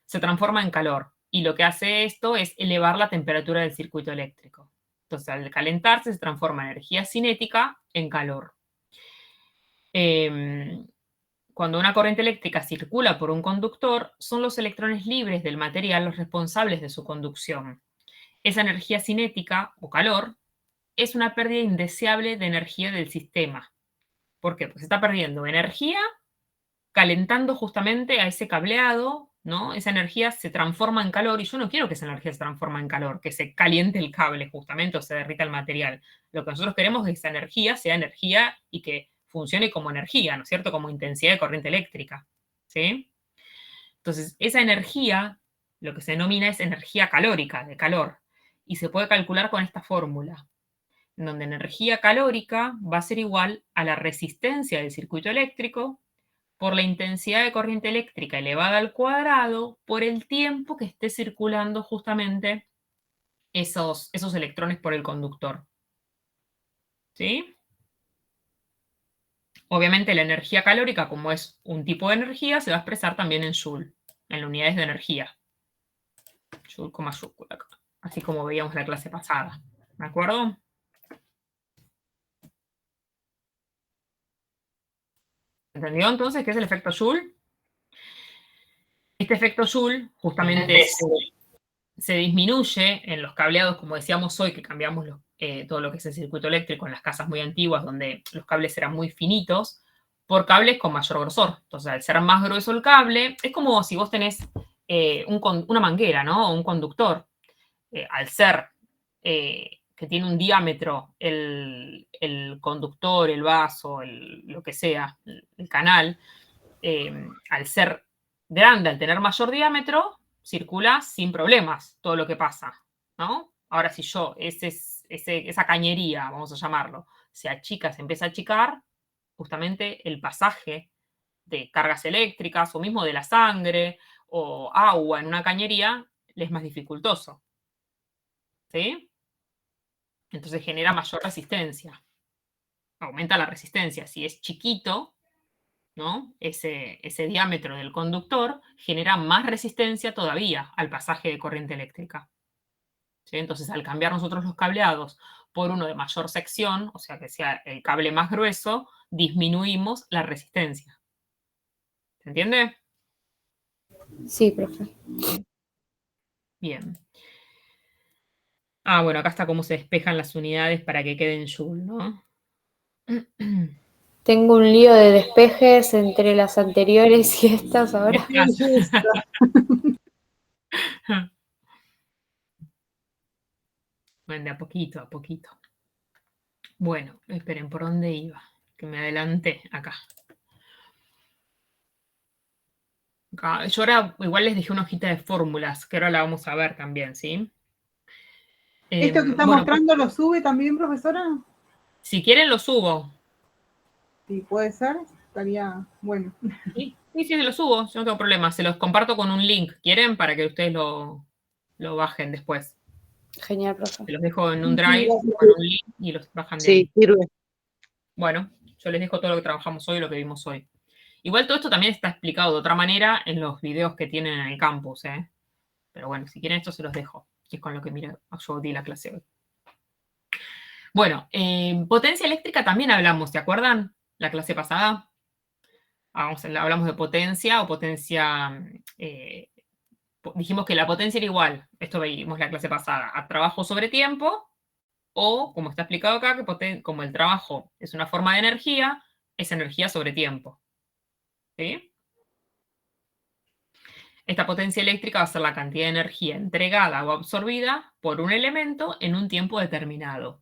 [SPEAKER 1] se transforma en calor. Y lo que hace esto es elevar la temperatura del circuito eléctrico. Entonces, al calentarse, se transforma energía cinética en calor. Cuando una corriente eléctrica circula por un conductor, son los electrones libres del material los responsables de su conducción. Esa energía cinética, o calor, es una pérdida indeseable de energía del sistema. ¿Por qué? Porque se está perdiendo energía calentando justamente a ese cableado, ¿no? Esa energía se transforma en calor y yo no quiero que esa energía se transforme en calor, que se caliente el cable justamente o se derrita el material. Lo que nosotros queremos es que esa energía sea energía y que funcione como energía, ¿no es cierto? Como intensidad de corriente eléctrica, ¿sí? Entonces, esa energía, lo que se denomina es energía calórica, de calor, y se puede calcular con esta fórmula, en donde energía calórica va a ser igual a la resistencia del circuito eléctrico por la intensidad de corriente eléctrica elevada al cuadrado por el tiempo que esté circulando justamente esos electrones por el conductor. ¿Sí? Obviamente la energía calórica, como es un tipo de energía, se va a expresar también en Joule, en unidades de energía. Joule, Joule, acá. Así como veíamos la clase pasada. ¿De acuerdo? ¿Entendió entonces qué es el efecto Joule? Este efecto Joule justamente se disminuye en los cableados, como decíamos hoy, que cambiamos todo lo que es el circuito eléctrico en las casas muy antiguas, donde los cables eran muy finitos, por cables con mayor grosor. Entonces, al ser más grueso el cable, es como si vos tenés una manguera, ¿no? O un conductor. Al ser que tiene un diámetro el conductor, el vaso, lo que sea, el canal, al ser grande, al tener mayor diámetro, circula sin problemas todo lo que pasa, ¿no? Ahora, si yo, esa cañería, vamos a llamarlo, se achica, se empieza a achicar, justamente el pasaje de cargas eléctricas o mismo de la sangre o agua en una cañería le es más dificultoso, ¿sí? Entonces genera mayor resistencia, aumenta la resistencia. Si es chiquito, ¿no? Ese diámetro del conductor genera más resistencia todavía al pasaje de corriente eléctrica. ¿Sí? Entonces, al cambiar nosotros los cableados por uno de mayor sección, o sea, que sea el cable más grueso, disminuimos la resistencia. ¿Se entiende?
[SPEAKER 3] Sí, profe.
[SPEAKER 1] Bien. Ah, bueno, acá está cómo se despejan las unidades para que queden Joule, ¿no?
[SPEAKER 3] Tengo un lío de despejes entre las anteriores y estas ahora.
[SPEAKER 1] Bueno, de a poquito, a poquito. Bueno, esperen, ¿por dónde iba? Que me adelanté acá. Yo ahora igual les dejé una hojita de fórmulas, que ahora la vamos a ver también, ¿sí?
[SPEAKER 2] ¿Esto que está
[SPEAKER 1] bueno,
[SPEAKER 2] mostrando lo sube también, profesora?
[SPEAKER 1] si quieren lo subo.
[SPEAKER 2] Sí, puede ser, estaría bueno.
[SPEAKER 1] Sí, sí, lo subo, yo no tengo problema. Se los comparto con un link. ¿Quieren? Para que ustedes lo bajen después.
[SPEAKER 3] Genial, profe.
[SPEAKER 1] Se los dejo en un
[SPEAKER 2] Sí,
[SPEAKER 1] drive
[SPEAKER 2] gracias.
[SPEAKER 1] con un link y los bajan de
[SPEAKER 5] Sí,
[SPEAKER 1] ahí.
[SPEAKER 5] sirve.
[SPEAKER 1] Bueno, yo les dejo todo lo que trabajamos hoy y lo que vimos hoy. Igual todo esto también está explicado de otra manera en los videos que tienen en el campus, ¿eh? Pero bueno, si quieren esto se los dejo, que es con lo que yo di la clase hoy. Bueno, potencia eléctrica también hablamos, ¿se acuerdan? La clase pasada. Hablamos de potencia o potencia. Dijimos que la potencia era igual, esto veíamos la clase pasada, a trabajo sobre tiempo, o como está explicado acá, que como el trabajo es una forma de energía, es energía sobre tiempo. ¿Sí? Esta potencia eléctrica va a ser la cantidad de energía entregada o absorbida por un elemento en un tiempo determinado.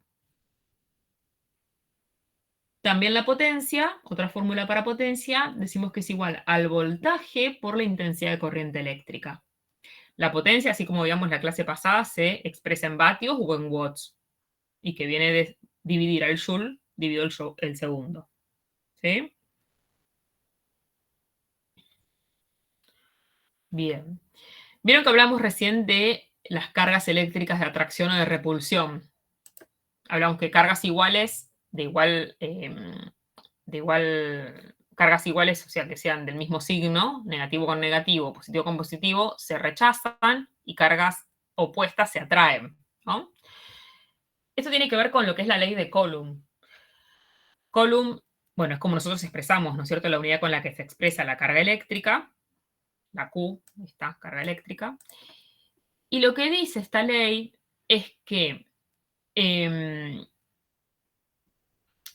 [SPEAKER 1] También la potencia, otra fórmula para potencia, decimos que es igual al voltaje por la intensidad de corriente eléctrica. La potencia, así como veíamos la clase pasada, se expresa en vatios o en watts, y que viene de dividir al joule dividido el segundo. ¿Sí? Bien. Vieron que hablamos recién de las cargas eléctricas de atracción o de repulsión. Hablamos que cargas iguales, cargas iguales, o sea, que sean del mismo signo, negativo con negativo, positivo con positivo, se rechazan y cargas opuestas se atraen, ¿no? Esto tiene que ver con lo que es la ley de Coulomb. Coulomb, bueno, es como nosotros expresamos, ¿no es cierto?, la unidad con la que se expresa la carga eléctrica, la Q, esta carga eléctrica. Y lo que dice esta ley es que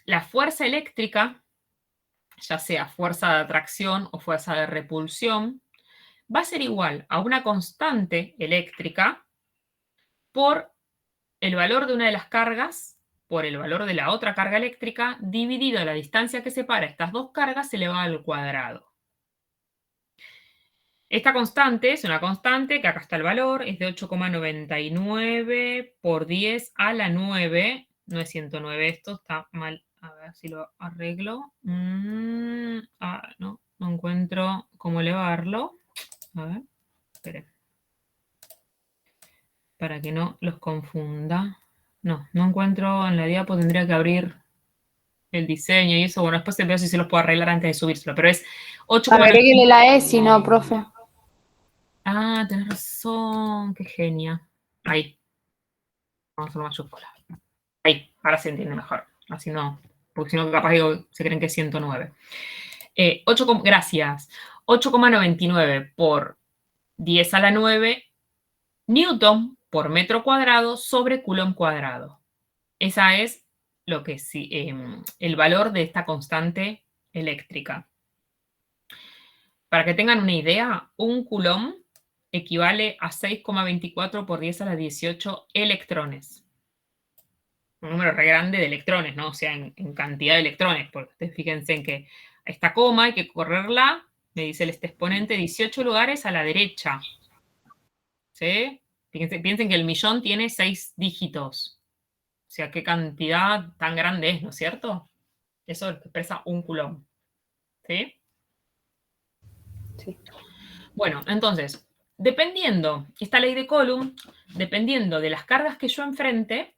[SPEAKER 1] la fuerza eléctrica, ya sea fuerza de atracción o fuerza de repulsión, va a ser igual a una constante eléctrica por el valor de una de las cargas por el valor de la otra carga eléctrica dividido la distancia que separa estas dos cargas elevado al cuadrado. Esta constante es una constante que acá está el valor, es de 8,99 por 10 a la 9. No es 109, esto está mal. A ver si lo arreglo. No encuentro cómo elevarlo. A ver, esperen. Para que no los confunda. No encuentro en la diapo, tendría que abrir el diseño y eso. Bueno, después veo si se los puedo arreglar antes de subírselo, pero es 8,9.
[SPEAKER 3] Agréguele la E, si no, profe.
[SPEAKER 1] Ah, tenés razón, qué genia. Ahí. Vamos a hacer mayúscula. Ahí, ahora se entiende mejor. Así no, porque si no, capaz digo, se creen que es 109. Gracias. 8,99 por 10 a la 9 newton por metro cuadrado sobre coulomb cuadrado. Esa es lo que sí, el valor de esta constante eléctrica. Para que tengan una idea, un coulomb equivale a 6,24 por 10 a la 18 electrones. Un número re grande de electrones, ¿no? O sea, en cantidad de electrones, porque ustedes fíjense en que esta coma hay que correrla, me dice este exponente, 18 lugares a la derecha. ¿Sí? Piensen que el millón tiene 6 dígitos. O sea, qué cantidad tan grande es, ¿no es cierto? Eso expresa un coulomb. ¿Sí?
[SPEAKER 3] Sí.
[SPEAKER 1] Bueno, entonces, dependiendo, esta ley de Coulomb, dependiendo de las cargas que yo enfrente,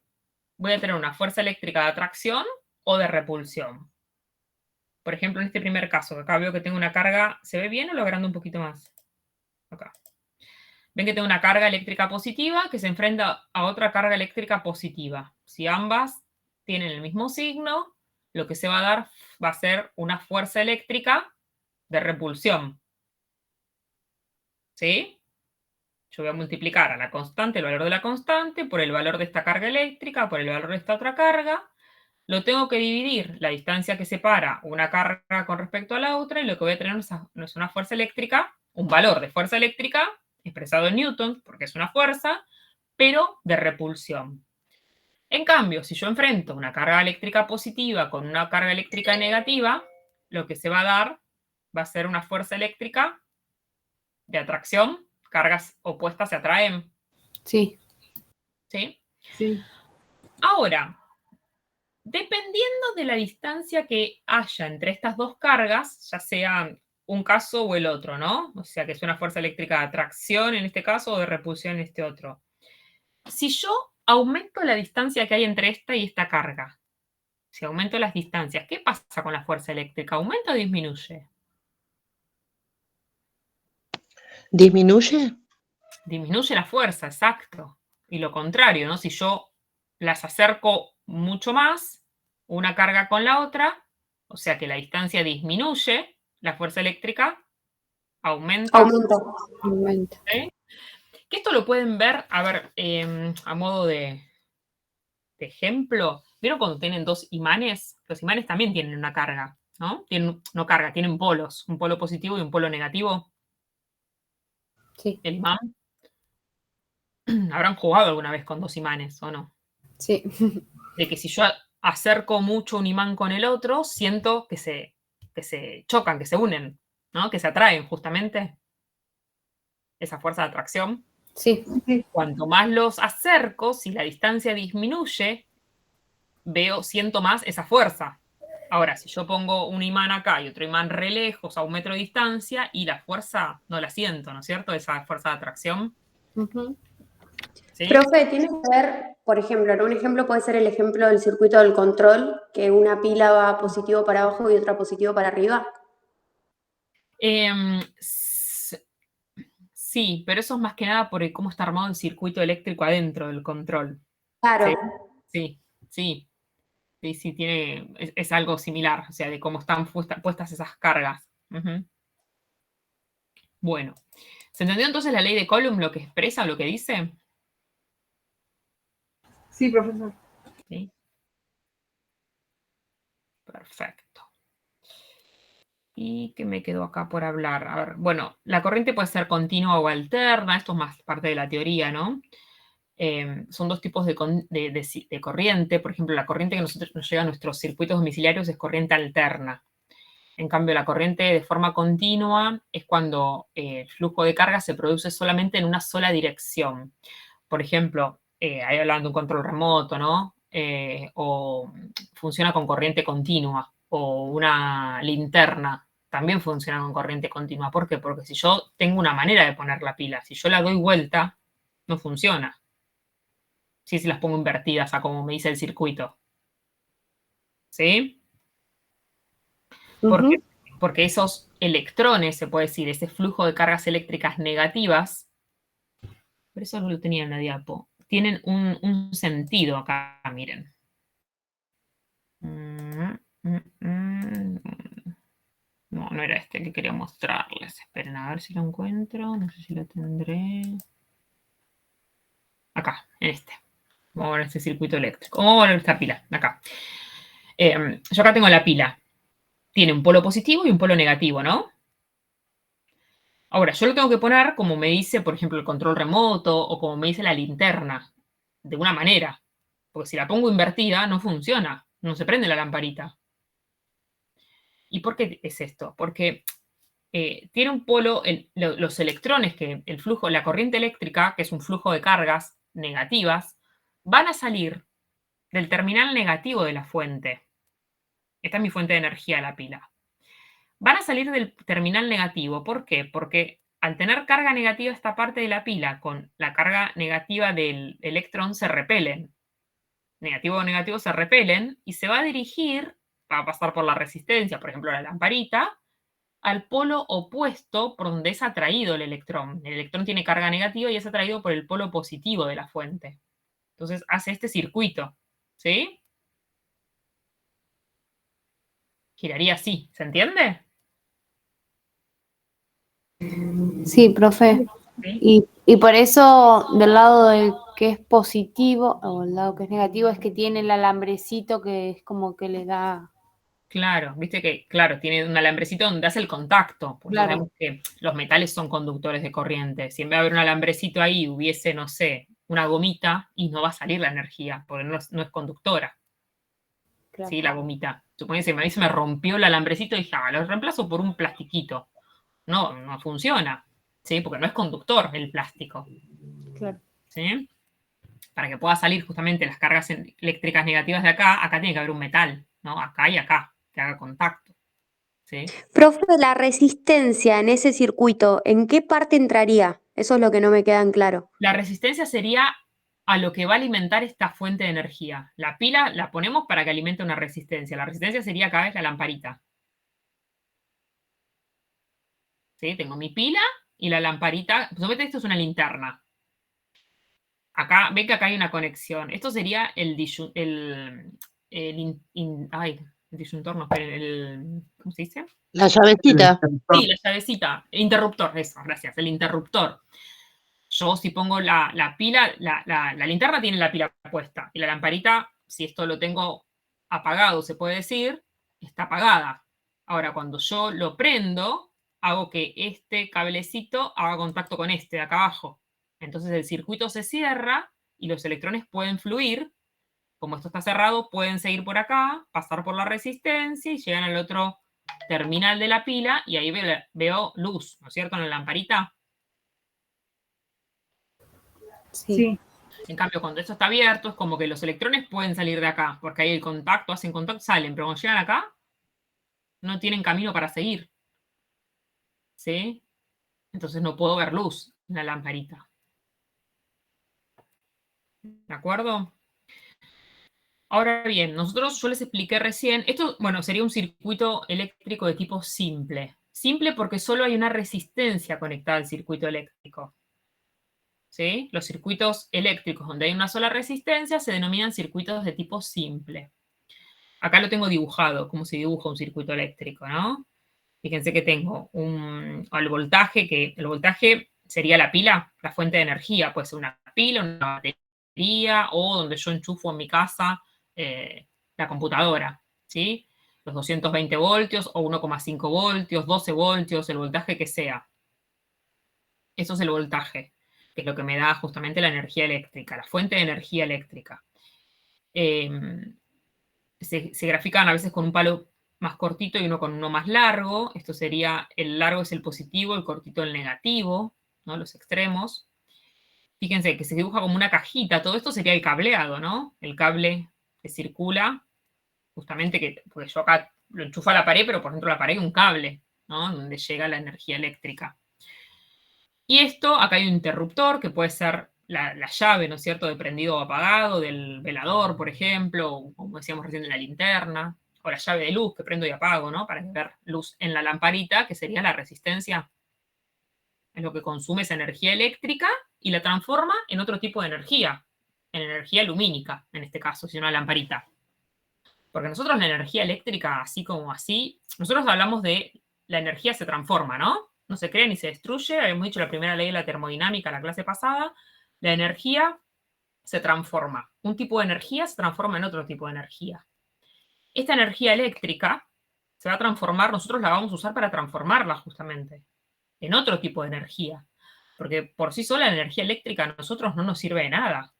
[SPEAKER 1] voy a tener una fuerza eléctrica de atracción o de repulsión. Por ejemplo, en este primer caso, acá veo que tengo una carga, ¿se ve bien o lo agrando un poquito más? Acá. Ven que tengo una carga eléctrica positiva que se enfrenta a otra carga eléctrica positiva. Si ambas tienen el mismo signo, lo que se va a dar va a ser una fuerza eléctrica de repulsión. ¿Sí? Yo voy a multiplicar a la constante, el valor de la constante, por el valor de esta carga eléctrica, por el valor de esta otra carga. Lo tengo que dividir la distancia que separa una carga con respecto a la otra, y lo que voy a tener no es una fuerza eléctrica, un valor de fuerza eléctrica expresado en newtons, porque es una fuerza, pero de repulsión. En cambio, si yo enfrento una carga eléctrica positiva con una carga eléctrica negativa, lo que se va a dar va a ser una fuerza eléctrica de atracción. Cargas opuestas se atraen.
[SPEAKER 3] Sí.
[SPEAKER 1] ¿Sí?
[SPEAKER 2] Sí.
[SPEAKER 1] Ahora, dependiendo de la distancia que haya entre estas dos cargas, ya sea un caso o el otro, ¿no? O sea, que es una fuerza eléctrica de atracción en este caso o de repulsión en este otro. Si yo aumento la distancia que hay entre esta y esta carga, si aumento las distancias, ¿qué pasa con la fuerza eléctrica? ¿Aumenta o disminuye?
[SPEAKER 5] ¿Disminuye?
[SPEAKER 1] Disminuye la fuerza, exacto. Y lo contrario, ¿no? Si yo las acerco mucho más, una carga con la otra, o sea que la distancia disminuye, la fuerza eléctrica aumenta.
[SPEAKER 3] Aumenta.
[SPEAKER 1] ¿Sí? Que esto lo pueden ver, a ver, a modo de ejemplo. ¿Vieron cuando tienen dos imanes? Los imanes también tienen una carga, ¿no? Tienen polos, un polo positivo y un polo negativo.
[SPEAKER 3] Sí.
[SPEAKER 1] El imán. ¿Habrán jugado alguna vez con dos imanes o no?
[SPEAKER 3] Sí.
[SPEAKER 1] De que si yo acerco mucho un imán con el otro, siento que se chocan, que se unen, ¿no? Que se atraen justamente. Esa fuerza de atracción.
[SPEAKER 3] Sí.
[SPEAKER 1] Cuanto más los acerco, si la distancia disminuye, siento más esa fuerza. Ahora, si yo pongo un imán acá y otro imán re lejos, a 1 metro de distancia, y la fuerza no la siento, ¿no es cierto? Esa fuerza de atracción.
[SPEAKER 3] Ujú.
[SPEAKER 1] ¿Sí?
[SPEAKER 7] Profe, tiene que ver, por ejemplo, un ejemplo puede ser el ejemplo del circuito del control, que una pila va positivo para abajo y otra positivo para arriba.
[SPEAKER 1] Sí, pero eso es más que nada por cómo está armado el circuito eléctrico adentro del control.
[SPEAKER 7] Claro.
[SPEAKER 1] Sí, es algo similar, o sea, de cómo están puestas esas cargas. Uh-huh. Bueno, ¿se entendió entonces la ley de Coulomb, lo que expresa, lo que dice?
[SPEAKER 2] Sí, profesor.
[SPEAKER 1] Sí. Perfecto. ¿Y qué me quedó acá por hablar? A ver, bueno, la corriente puede ser continua o alterna, esto es más parte de la teoría, ¿no? Son dos tipos de corriente. Por ejemplo, la corriente que nos llega a nuestros circuitos domiciliarios es corriente alterna. En cambio, la corriente de forma continua es cuando el flujo de carga se produce solamente en una sola dirección. Por ejemplo, ahí hablando de un control remoto, ¿no? O funciona con corriente continua. O una linterna también funciona con corriente continua. ¿Por qué? Porque si yo tengo una manera de poner la pila, si yo la doy vuelta, no funciona. Si las pongo invertidas a como me dice el circuito. ¿Sí? Porque,
[SPEAKER 3] Ujú.
[SPEAKER 1] porque esos electrones, se puede decir, ese flujo de cargas eléctricas negativas, por eso no lo tenía en la diapo, tienen un sentido acá, miren. No, no era este que quería mostrarles. Esperen a ver si lo encuentro. No sé si lo tendré. Acá, en este. Vamos a ver este circuito eléctrico. Vamos a ver esta pila, acá. Yo acá tengo la pila. Tiene un polo positivo y un polo negativo, ¿no? Ahora, yo lo tengo que poner como me dice, por ejemplo, el control remoto o como me dice la linterna. De una manera. Porque si la pongo invertida, no funciona. No se prende la lamparita. ¿Y por qué es esto? Porque tiene un polo, los electrones, que el flujo, la corriente eléctrica, que es un flujo de cargas negativas, van a salir del terminal negativo de la fuente. Esta es mi fuente de energía, la pila. Van a salir del terminal negativo. ¿Por qué? Porque al tener carga negativa esta parte de la pila con la carga negativa del electrón se repelen. Negativo o negativo se repelen y se va a dirigir, va a pasar por la resistencia, por ejemplo, la lamparita, al polo opuesto por donde es atraído el electrón. El electrón tiene carga negativa y es atraído por el polo positivo de la fuente. Entonces hace este circuito, ¿sí? Giraría así, ¿se entiende?
[SPEAKER 3] Sí, profe.
[SPEAKER 1] ¿Sí?
[SPEAKER 3] Y por eso del lado del que es positivo o el lado que es negativo es que tiene el alambrecito que es como que le da...
[SPEAKER 1] Claro, viste que, claro, tiene un alambrecito donde hace el contacto, porque
[SPEAKER 3] Claro.
[SPEAKER 1] sabemos que los metales son conductores de corriente. Si en vez de haber un alambrecito ahí hubiese, no sé, una gomita, y no va a salir la energía, porque no es conductora,
[SPEAKER 3] Claro.
[SPEAKER 1] ¿sí? La gomita. Suponete que a mí se me rompió el alambrecito y dije, lo reemplazo por un plastiquito. No funciona, ¿sí? Porque no es conductor el plástico,
[SPEAKER 3] Claro.
[SPEAKER 1] ¿sí? Para que pueda salir justamente las cargas eléctricas negativas de acá, acá tiene que haber un metal, ¿no? Acá y acá, que haga contacto, ¿sí?
[SPEAKER 7] Profe, la resistencia en ese circuito, ¿en qué parte entraría? Eso es lo que no me queda en claro.
[SPEAKER 1] La resistencia sería a lo que va a alimentar esta fuente de energía. La pila la ponemos para que alimente una resistencia. La resistencia sería cada vez la lamparita. ¿Sí? Tengo mi pila y la lamparita. Suponete esto es una linterna. Acá, ven que acá hay una conexión. Esto sería el disyuntor, no, esperen, ¿cómo se dice?
[SPEAKER 5] La llavecita.
[SPEAKER 1] Sí, la llavecita, el interruptor, eso, gracias, el interruptor. Yo si pongo la pila, la linterna tiene la pila puesta y la lamparita, si esto lo tengo apagado, se puede decir, está apagada. Ahora, cuando yo lo prendo, hago que este cablecito haga contacto con este de acá abajo. Entonces el circuito se cierra y los electrones pueden fluir. Como esto está cerrado, pueden seguir por acá, pasar por la resistencia y llegan al otro terminal de la pila y ahí veo luz, ¿no es cierto? En la lamparita.
[SPEAKER 3] Sí.
[SPEAKER 2] Sí,
[SPEAKER 1] En cambio, cuando esto está abierto, es como que los electrones pueden salir de acá, porque ahí el contacto, hacen contacto, salen, pero cuando llegan acá, no tienen camino para seguir. ¿Sí? Entonces no puedo ver luz en la lamparita. ¿De acuerdo? Ahora bien, yo les expliqué recién, esto, bueno, sería un circuito eléctrico de tipo simple. Simple porque solo hay una resistencia conectada al circuito eléctrico. ¿Sí? Los circuitos eléctricos donde hay una sola resistencia se denominan circuitos de tipo simple. Acá lo tengo dibujado, como se dibuja un circuito eléctrico, ¿no? Fíjense que tengo el voltaje sería la pila, la fuente de energía, puede ser una pila, una batería, o donde yo enchufo en mi casa la computadora, ¿sí? Los 220 voltios o 1,5 voltios, 12 voltios, el voltaje que sea. Eso es el voltaje, que es lo que me da justamente la energía eléctrica, la fuente de energía eléctrica. Se grafican a veces con un palo más cortito y uno con uno más largo. Esto sería, el largo es el positivo, el cortito el negativo, ¿no? Los extremos. Fíjense que se dibuja como una cajita. Todo esto sería el cableado, ¿no? El cable que circula, justamente porque yo acá lo enchufo a la pared, pero por dentro de la pared hay un cable, ¿no? Donde llega la energía eléctrica. Y esto, acá hay un interruptor que puede ser la llave, ¿no es cierto?, de prendido o apagado, del velador, por ejemplo, o como decíamos recién, de la linterna, o la llave de luz que prendo y apago, ¿no? Para ver luz en la lamparita, que sería la resistencia. Es lo que consume esa energía eléctrica y la transforma en otro tipo de energía, en energía lumínica, en este caso, si una lamparita. Porque nosotros la energía eléctrica, así como así, nosotros hablamos de la energía se transforma, ¿no? No se crea ni se destruye. Habíamos dicho la primera ley de la termodinámica en la clase pasada. La energía se transforma. Un tipo de energía se transforma en otro tipo de energía. Esta energía eléctrica se va a transformar, nosotros la vamos a usar para transformarla justamente en otro tipo de energía. Porque por sí sola la energía eléctrica a nosotros no nos sirve de nada.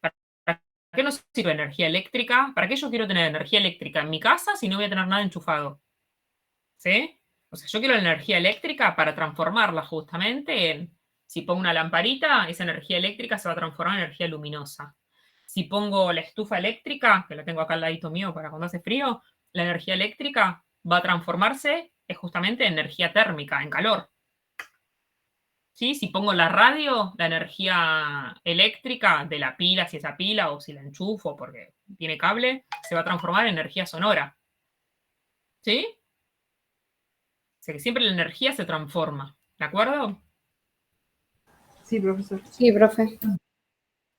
[SPEAKER 1] ¿Para qué nos sirve energía eléctrica? ¿Para qué yo quiero tener energía eléctrica en mi casa si no voy a tener nada enchufado? ¿Sí? O sea, yo quiero la energía eléctrica para transformarla justamente en, si pongo una lamparita, esa energía eléctrica se va a transformar en energía luminosa. Si pongo la estufa eléctrica, que la tengo acá al ladito mío para cuando hace frío, la energía eléctrica va a transformarse justamente en energía térmica, en calor. ¿Sí? Si pongo la radio, la energía eléctrica de la pila, si esa pila o si la enchufo porque tiene cable, se va a transformar en energía sonora. ¿Sí? O sea que siempre la energía se transforma. ¿De acuerdo?
[SPEAKER 2] Sí, profesor.
[SPEAKER 3] Sí, profe.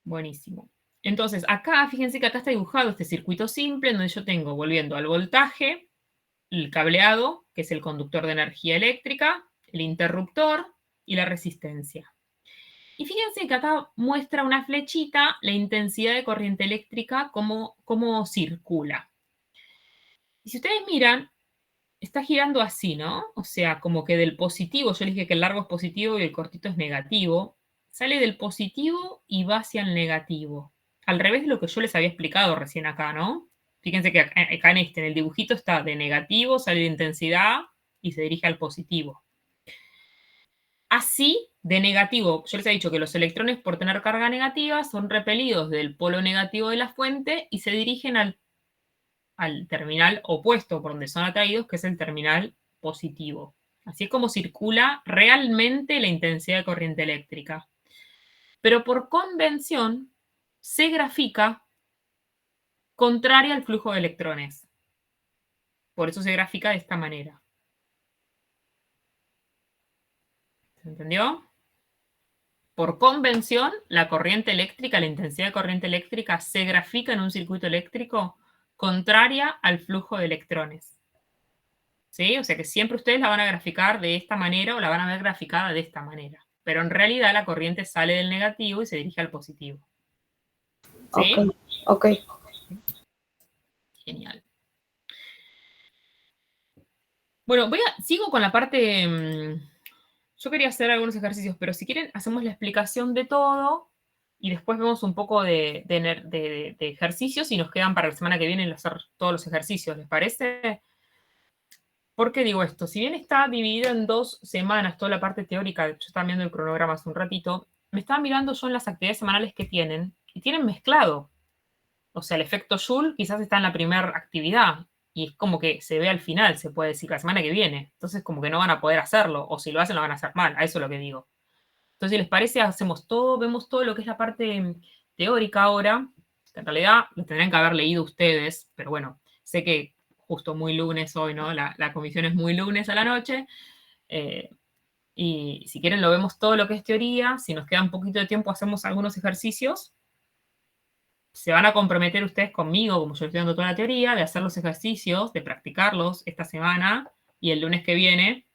[SPEAKER 1] Buenísimo. Entonces, acá, fíjense que acá está dibujado este circuito simple en donde yo tengo, volviendo al voltaje, el cableado, que es el conductor de energía eléctrica, el interruptor y la resistencia. Y fíjense que acá muestra una flechita la intensidad de corriente eléctrica, cómo circula. Y si ustedes miran, está girando así, ¿no? O sea, como que del positivo, yo les dije que el largo es positivo y el cortito es negativo, sale del positivo y va hacia el negativo. Al revés de lo que yo les había explicado recién acá, ¿no? Fíjense que acá en el dibujito está de negativo, sale de intensidad y se dirige al positivo. Así, de negativo, yo les he dicho que los electrones por tener carga negativa son repelidos del polo negativo de la fuente y se dirigen al terminal opuesto por donde son atraídos, que es el terminal positivo. Así es como circula realmente la intensidad de corriente eléctrica. Pero por convención se grafica contraria al flujo de electrones. Por eso se grafica de esta manera. ¿Se entendió? Por convención, la corriente eléctrica, la intensidad de corriente eléctrica se grafica en un circuito eléctrico contraria al flujo de electrones. ¿Sí? O sea que siempre ustedes la van a graficar de esta manera o la van a ver graficada de esta manera. Pero en realidad la corriente sale del negativo y se dirige al positivo. ¿Sí?
[SPEAKER 3] Ok.
[SPEAKER 1] Genial. Bueno, sigo con la parte... yo quería hacer algunos ejercicios, pero si quieren hacemos la explicación de todo y después vemos un poco de ejercicios y nos quedan para la semana que viene hacer todos los ejercicios, ¿les parece? ¿Por qué digo esto? Si bien está dividido en 2 semanas toda la parte teórica, yo estaba viendo el cronograma hace un ratito, me estaba mirando yo en las actividades semanales que tienen y tienen mezclado. O sea, el efecto Joule quizás está en la primera actividad y es como que se ve al final, se puede decir, la semana que viene. Entonces como que no van a poder hacerlo o si lo hacen lo van a hacer mal, a eso es lo que digo. Entonces, si les parece, hacemos todo, vemos todo lo que es la parte teórica ahora, que en realidad lo tendrán que haber leído ustedes, pero bueno, sé que justo muy lunes hoy, ¿no? La comisión es muy lunes a la noche, y si quieren lo vemos todo lo que es teoría, si nos queda un poquito de tiempo hacemos algunos ejercicios, se van a comprometer ustedes conmigo, como yo estoy dando toda la teoría, de hacer los ejercicios, de practicarlos esta semana, y el lunes que viene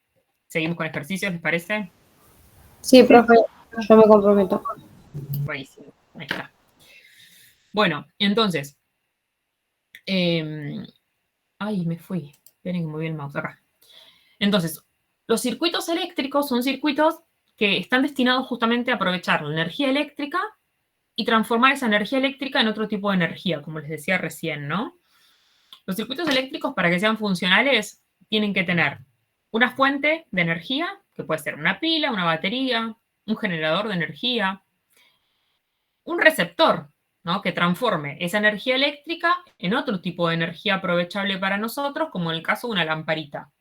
[SPEAKER 1] seguimos con ejercicios, ¿les parece?
[SPEAKER 3] Sí, profe, yo me comprometo.
[SPEAKER 1] Buenísimo, ahí está. Bueno, entonces, ay, me fui, esperen que moví el mouse acá. Entonces, los circuitos eléctricos son circuitos que están destinados justamente a aprovechar la energía eléctrica y transformar esa energía eléctrica en otro tipo de energía, como les decía recién, ¿no? Los circuitos eléctricos, para que sean funcionales, tienen que tener una fuente de energía, que puede ser una pila, una batería, un generador de energía, un receptor, ¿no? Que transforme esa energía eléctrica en otro tipo de energía aprovechable para nosotros, como en el caso de una lamparita.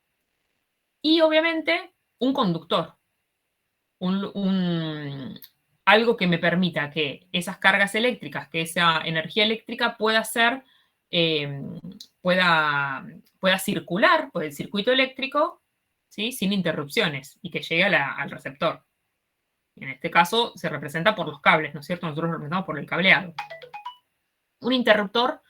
[SPEAKER 1] Y obviamente un conductor, algo que me permita que esas cargas eléctricas, que esa energía eléctrica pueda ser pueda circular por el circuito eléctrico, ¿sí? Sin interrupciones y que llegue al receptor. En este caso se representa por los cables, ¿no es cierto? Nosotros lo representamos por el cableado. Un interruptor,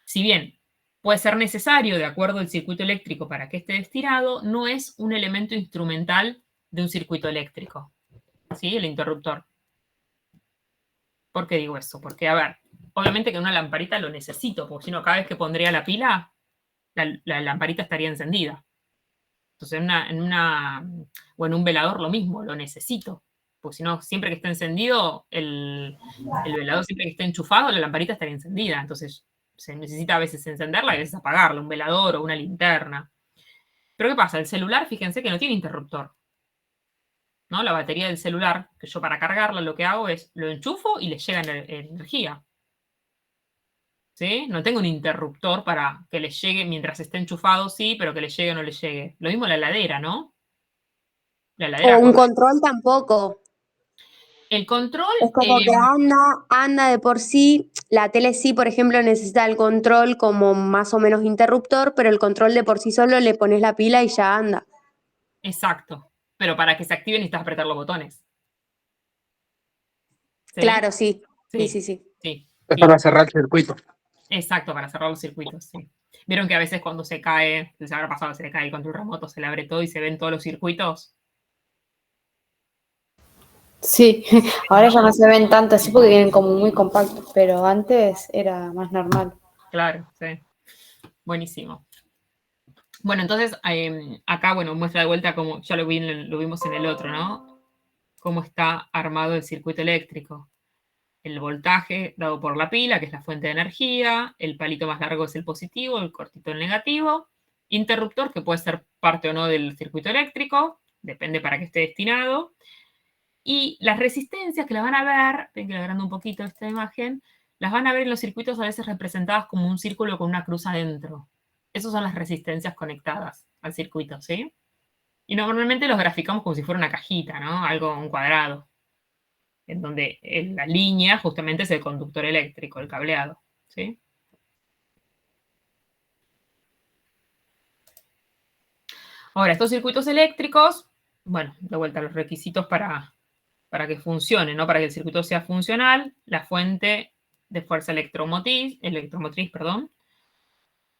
[SPEAKER 1] si bien puede ser necesario de acuerdo al circuito eléctrico para que esté destinado, no es un elemento instrumental de un circuito eléctrico, ¿sí? El interruptor. ¿Por qué digo eso? Porque, a ver, obviamente que una lamparita lo necesito, porque si no, cada vez que pondría la pila, la lamparita estaría encendida. Entonces, o en un velador lo mismo, lo necesito. Porque si no, siempre que esté encendido, el velador siempre que esté enchufado, la lamparita estaría encendida. Entonces, se necesita a veces encenderla y a veces apagarla, un velador o una linterna. Pero ¿qué pasa? El celular, fíjense que no tiene interruptor, ¿no? La batería del celular, que yo para cargarla lo que hago es lo enchufo y le llega energía. ¿Sí? No tengo un interruptor para que le llegue mientras esté enchufado, sí, pero que le llegue o no le llegue. Lo mismo la heladera, ¿no? La heladera
[SPEAKER 7] O un
[SPEAKER 1] corre.
[SPEAKER 7] control tampoco.
[SPEAKER 1] El control,
[SPEAKER 7] Es como que anda de por sí. La tele sí, por ejemplo, necesita el control como más o menos interruptor, pero el control de por sí solo le pones la pila y ya anda.
[SPEAKER 1] exacto. Pero para que se active necesitas apretar los botones. ¿Sí?
[SPEAKER 7] Claro, sí.
[SPEAKER 1] Sí,
[SPEAKER 7] Sí, sí, sí.
[SPEAKER 1] sí.
[SPEAKER 6] Es para cerrar el circuito.
[SPEAKER 1] Exacto, para cerrar los circuitos, sí. Vieron que a veces cuando se cae, les habrá pasado, se le cae el control remoto, se le abre todo y se ven todos los circuitos.
[SPEAKER 3] Sí, ahora ya no se ven tanto así porque vienen como muy compactos, pero antes era más normal.
[SPEAKER 1] Claro, sí. Buenísimo. Bueno, entonces acá, bueno, muestra de vuelta como ya lo vimos en el otro, ¿no? Cómo está armado el circuito eléctrico. El voltaje dado por la pila, que es la fuente de energía, el palito más largo es el positivo, el cortito el negativo, interruptor, que puede ser parte o no del circuito eléctrico, depende para qué esté destinado, y las resistencias que las van a ver, ven que le agrando un poquito esta imagen, las van a ver en los circuitos a veces representadas como un círculo con una cruz adentro. Esas son las resistencias conectadas al circuito, ¿sí? Y normalmente los graficamos como si fuera una cajita, ¿no? Algo, un cuadrado, en donde la línea justamente es el conductor eléctrico, el cableado, ¿sí? Ahora, estos circuitos eléctricos, bueno, de vuelta los requisitos para que funcione, ¿no? Para que el circuito sea funcional, la fuente de fuerza electromotriz,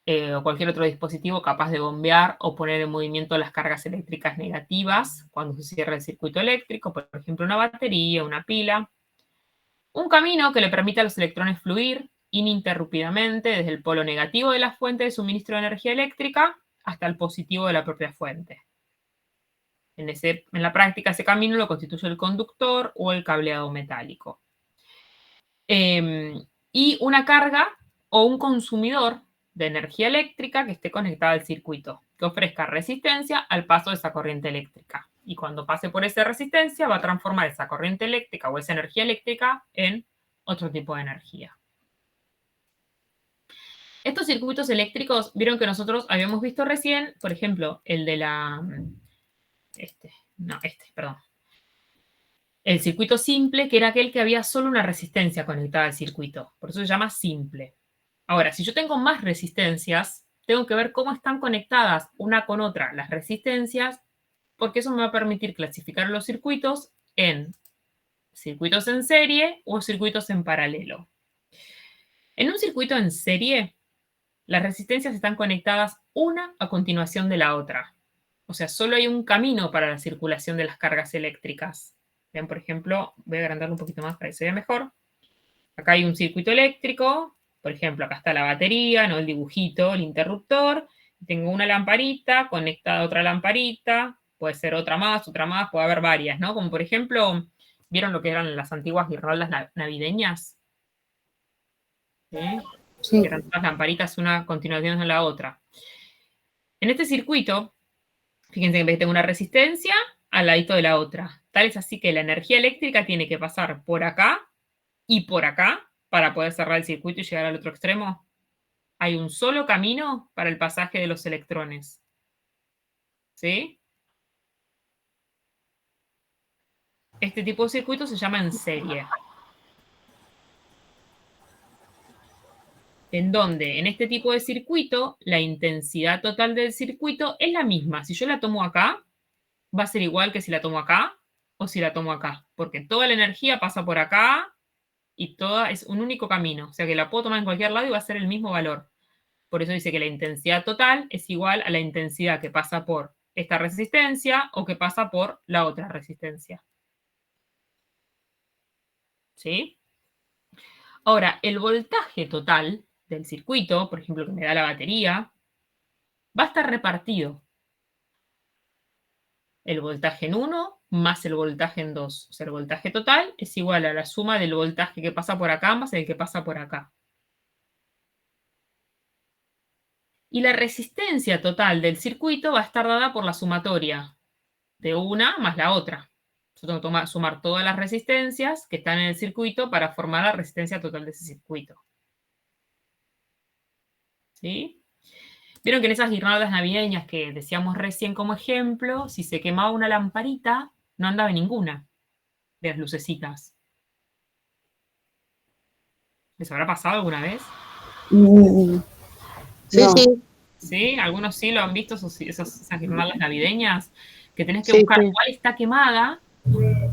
[SPEAKER 1] o cualquier otro dispositivo capaz de bombear o poner en movimiento las cargas eléctricas negativas cuando se cierra el circuito eléctrico, por ejemplo, una batería, una pila. Un camino que le permita a los electrones fluir ininterrumpidamente desde el polo negativo de la fuente de suministro de energía eléctrica hasta el positivo de la propia fuente. En la práctica, ese camino lo constituye el conductor o el cableado metálico. Y una carga o un consumidor de energía eléctrica que esté conectada al circuito, que ofrezca resistencia al paso de esa corriente eléctrica. Y cuando pase por esa resistencia, va a transformar esa corriente eléctrica o esa energía eléctrica en otro tipo de energía. Estos circuitos eléctricos, vieron que nosotros habíamos visto recién, por ejemplo, el de el circuito simple, que era aquel que había solo una resistencia conectada al circuito. Por eso se llama simple. Ahora, si yo tengo más resistencias, tengo que ver cómo están conectadas una con otra las resistencias, porque eso me va a permitir clasificar los circuitos en circuitos en serie o circuitos en paralelo. En un circuito en serie, las resistencias están conectadas una a continuación de la otra. O sea, solo hay un camino para la circulación de las cargas eléctricas. Vean, por ejemplo, voy a agrandarlo un poquito más para que se vea mejor. Acá hay un circuito eléctrico. Por ejemplo, acá está la batería, ¿no? El dibujito, el interruptor. Tengo una lamparita conectada a otra lamparita. Puede ser otra más, puede haber varias, ¿no? Como por ejemplo, ¿vieron lo que eran las antiguas guirnaldas navideñas? ¿Sí?
[SPEAKER 3] Sí.
[SPEAKER 1] Que eran todas lamparitas una a continuación de la otra. En este circuito, fíjense que tengo una resistencia al ladito de la otra. Tal es así que la energía eléctrica tiene que pasar por acá y por acá para poder cerrar el circuito y llegar al otro extremo. Hay un solo camino para el pasaje de los electrones. ¿Sí? Este tipo de circuito se llama en serie. en donde en este tipo de circuito la intensidad total del circuito es la misma. Si yo la tomo acá, va a ser igual que si la tomo acá o si la tomo acá, porque toda la energía pasa por acá y toda es un único camino. O sea que la puedo tomar en cualquier lado y va a ser el mismo valor. Por eso dice que la intensidad total es igual a la intensidad que pasa por esta resistencia o que pasa por la otra resistencia. ¿Sí? Ahora, el voltaje total del circuito, por ejemplo, que me da la batería, va a estar repartido. El voltaje en 1 más el voltaje en 2. O sea, el voltaje total es igual a la suma del voltaje que pasa por acá más el que pasa por acá. Y la resistencia total del circuito va a estar dada por la sumatoria de una más la otra. Yo tengo que sumar todas las resistencias que están en el circuito para formar la resistencia total de ese circuito. ¿Sí? Vieron que en esas guirnaldas navideñas que decíamos recién como ejemplo, si se quemaba una lamparita, no andaba ninguna de las lucecitas. ¿Les habrá pasado alguna vez?
[SPEAKER 5] Sí,
[SPEAKER 3] No.
[SPEAKER 5] sí,
[SPEAKER 1] ¿Sí? Algunos sí lo han visto, esas guirnaldas navideñas, que tenés que
[SPEAKER 5] sí,
[SPEAKER 1] buscar
[SPEAKER 5] sí.
[SPEAKER 1] cuál está quemada,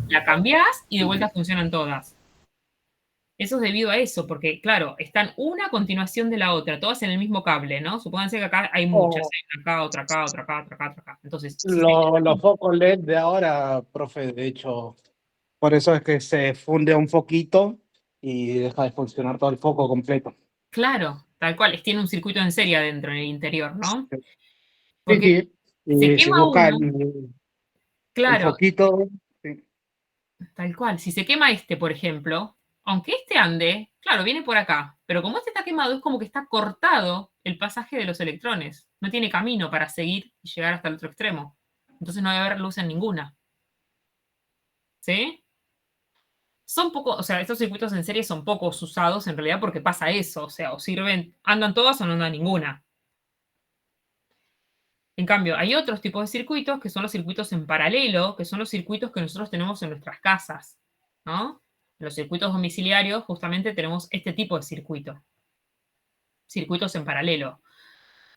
[SPEAKER 1] la cambiás y de vuelta funcionan todas. Eso es debido a eso, porque claro, están una a continuación de la otra, todas en el mismo cable, ¿no? Supónganse que acá hay muchas, hay una acá, otra acá, otra acá, otra acá, otra acá. Entonces, si
[SPEAKER 6] Los focos LED de ahora, profe, de hecho, por eso es que se funde un foquito y deja de funcionar todo el foco completo.
[SPEAKER 1] claro, tal cual, tiene un circuito en serie adentro, en el interior, ¿no?
[SPEAKER 6] Sí,
[SPEAKER 1] Porque
[SPEAKER 6] sí.
[SPEAKER 1] se
[SPEAKER 6] Y si
[SPEAKER 1] quema uno,
[SPEAKER 6] buscan el
[SPEAKER 1] claro,
[SPEAKER 6] foquito, sí.
[SPEAKER 1] tal cual. Si se quema este, por ejemplo, aunque este ande, claro, viene por acá, pero como este está quemado, es como que está cortado el pasaje de los electrones. No tiene camino para seguir y llegar hasta el otro extremo. Entonces no debe haber luz en ninguna. ¿Sí? Son poco, o sea, estos circuitos en serie son pocos usados en realidad porque pasa eso. O sea, o sirven, andan todas o no anda ninguna. En cambio, hay otros tipos de circuitos que son los circuitos en paralelo, que son los circuitos que nosotros tenemos en nuestras casas, ¿no? En los circuitos domiciliarios justamente tenemos este tipo de circuito, circuitos en paralelo,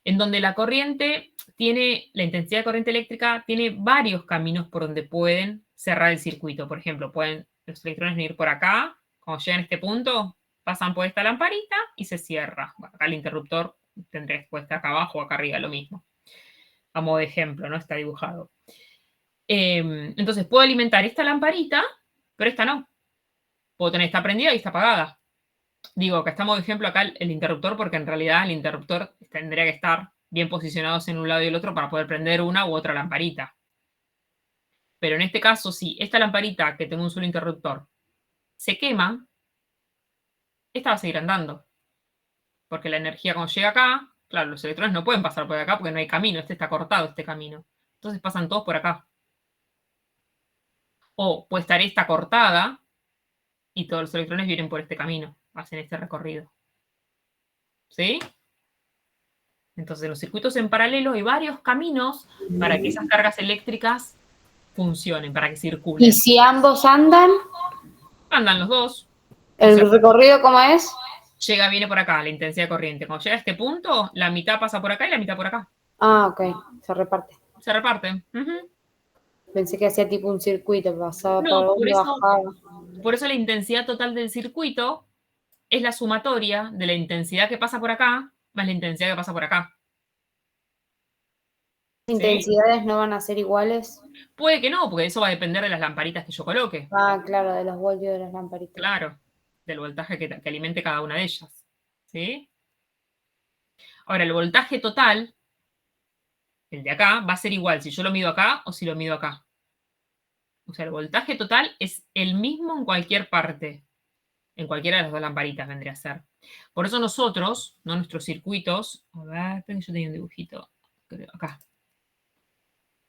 [SPEAKER 1] en donde la corriente tiene, la intensidad de corriente eléctrica tiene varios caminos por donde pueden cerrar el circuito. Por ejemplo, pueden los electrones venir por acá, cuando llegan a este punto, pasan por esta lamparita y se cierra. Bueno, acá el interruptor tendría que estar acá abajo o acá arriba, lo mismo. A modo de ejemplo, ¿no? Está dibujado. Entonces puedo alimentar esta lamparita, pero esta no. Puedo tener esta prendida y esta apagada. Digo que está a modo de ejemplo acá el interruptor, porque en realidad el interruptor tendría que estar bien posicionados en un lado y el otro para poder prender una u otra lamparita. Pero en este caso, si esta lamparita que tengo un solo interruptor se quema, esta va a seguir andando. Porque la energía cuando llega acá, claro, los electrones no pueden pasar por acá porque no hay camino, este está cortado, este camino. Entonces pasan todos por acá. O puede estar esta cortada y todos los electrones vienen por este camino, hacen este recorrido. ¿Sí? Entonces, en los circuitos en paralelo hay varios caminos para que esas cargas eléctricas funcionen, para que circulen.
[SPEAKER 3] ¿Y si ambos andan?
[SPEAKER 1] Andan los dos.
[SPEAKER 3] ¿El
[SPEAKER 1] O sea,
[SPEAKER 3] recorrido cómo es?
[SPEAKER 1] llega, viene por acá, la intensidad de corriente. Cuando llega a este punto, la mitad pasa por acá y la mitad por acá.
[SPEAKER 3] Ah, ok, se reparte.
[SPEAKER 1] Se reparten. Ujú.
[SPEAKER 3] Pensé que hacía tipo un circuito, pasaba
[SPEAKER 1] No,
[SPEAKER 3] por uno y bajaba.
[SPEAKER 1] por eso la intensidad total del circuito es la sumatoria de la intensidad que pasa por acá más la intensidad que pasa por acá.
[SPEAKER 3] ¿Las intensidades no van a ser iguales?
[SPEAKER 1] Puede que no, porque eso va a depender de las lamparitas que yo coloque.
[SPEAKER 3] Ah, claro, de los voltios de las lamparitas.
[SPEAKER 1] Claro, del voltaje que alimente cada una de ellas. ¿Sí? Ahora, el voltaje total, el de acá, va a ser igual si yo lo mido acá o si lo mido acá. O sea, el voltaje total es el mismo en cualquier parte. En cualquiera de las dos lamparitas vendría a ser. Por eso nosotros, no nuestros circuitos, a ver, esperen que yo tenía un dibujito, creo, acá.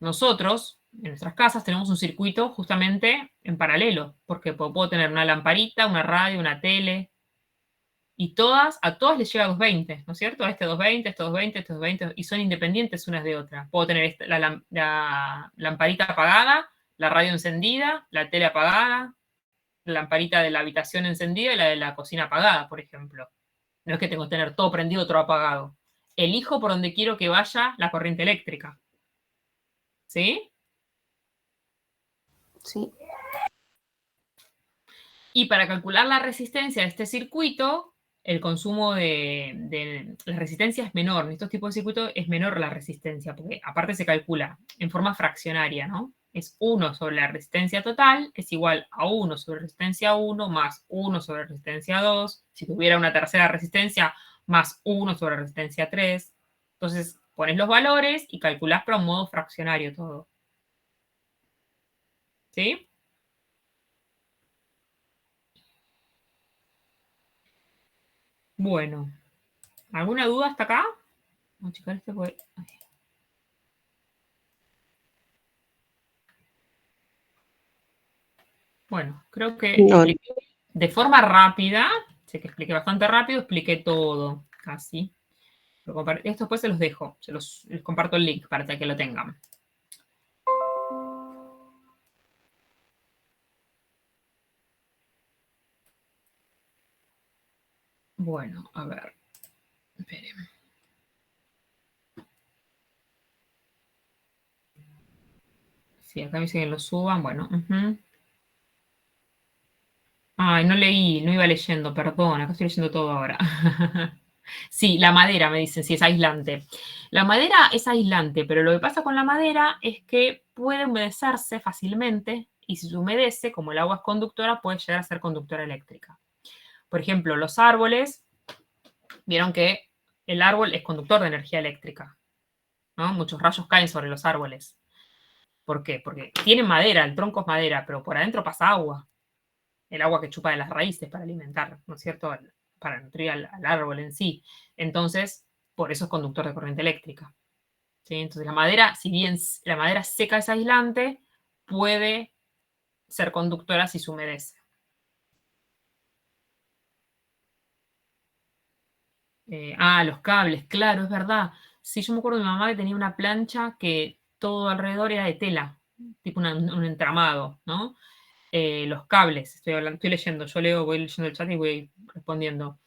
[SPEAKER 1] Nosotros, en nuestras casas, tenemos un circuito justamente en paralelo, porque puedo tener una lamparita, una radio, una tele, y a todas les llega 220, ¿no es cierto? A este 220, este 220, este 220, y son independientes unas de otras. Puedo tener la lamparita apagada, la radio encendida, la tele apagada, la lamparita de la habitación encendida y la de la cocina apagada, por ejemplo. No es que tengo que tener todo prendido, todo apagado. Elijo por donde quiero que vaya la corriente eléctrica. ¿Sí?
[SPEAKER 3] Sí.
[SPEAKER 1] Y para calcular la resistencia de este circuito, el consumo de la resistencia es menor. En estos tipos de circuitos es menor la resistencia, porque aparte se calcula en forma fraccionaria, ¿no? Es 1 sobre la resistencia total, es igual a 1 sobre resistencia 1 más 1 sobre resistencia 2. Si tuviera una tercera resistencia, más 1 sobre resistencia 3. Entonces, pones los valores y calculás para un modo fraccionario todo. ¿Sí? Bueno, ¿alguna duda hasta acá? Vamos a checar este porque... Bueno, creo que
[SPEAKER 5] No,
[SPEAKER 1] expliqué de forma rápida, sé que expliqué bastante rápido, expliqué todo, casi. Esto después se los dejo, les comparto el link para que lo tengan. Bueno, a ver, esperen. Sí, acá me dicen que lo suban, bueno. Ay, no leí, no iba leyendo, perdón, acá estoy leyendo todo ahora. Sí, la madera, me dicen, sí, es aislante. La madera es aislante, pero lo que pasa con la madera es que puede humedecerse fácilmente y si se humedece, como el agua es conductora, puede llegar a ser conductora eléctrica. Por ejemplo, los árboles, vieron que el árbol es conductor de energía eléctrica, ¿no? Muchos rayos caen sobre los árboles. ¿Por qué? Porque tienen madera, el tronco es madera, pero por adentro pasa agua. El agua que chupa de las raíces para alimentar, ¿no es cierto? Para nutrir al árbol en sí. Entonces, por eso es conductor de corriente eléctrica. ¿Sí? Entonces, la madera, si bien la madera seca es aislante, puede ser conductora si se humedece. Los cables, claro, es verdad. Sí, yo me acuerdo de mi mamá que tenía una plancha que todo alrededor era de tela, tipo un entramado, ¿no? Los cables, estoy leyendo, voy leyendo el chat y voy respondiendo.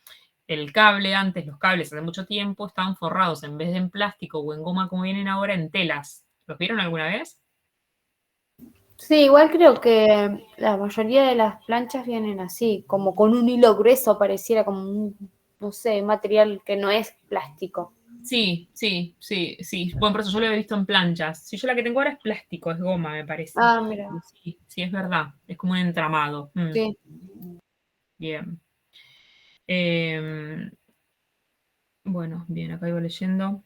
[SPEAKER 1] El cable, antes los cables hace mucho tiempo estaban forrados en vez de en plástico o en goma como vienen ahora en telas. ¿Los vieron alguna vez?
[SPEAKER 3] Sí, igual creo que la mayoría de las planchas vienen así, como con un hilo grueso, pareciera como un, no sé, material que no es plástico.
[SPEAKER 1] Sí. Bueno, por eso yo lo he visto en planchas. Si yo la que tengo ahora es plástico, es goma, me parece.
[SPEAKER 3] Ah, mira,
[SPEAKER 1] Sí, es verdad. Es como un entramado.
[SPEAKER 3] sí.
[SPEAKER 1] Bien. Bueno, bien, acá iba leyendo.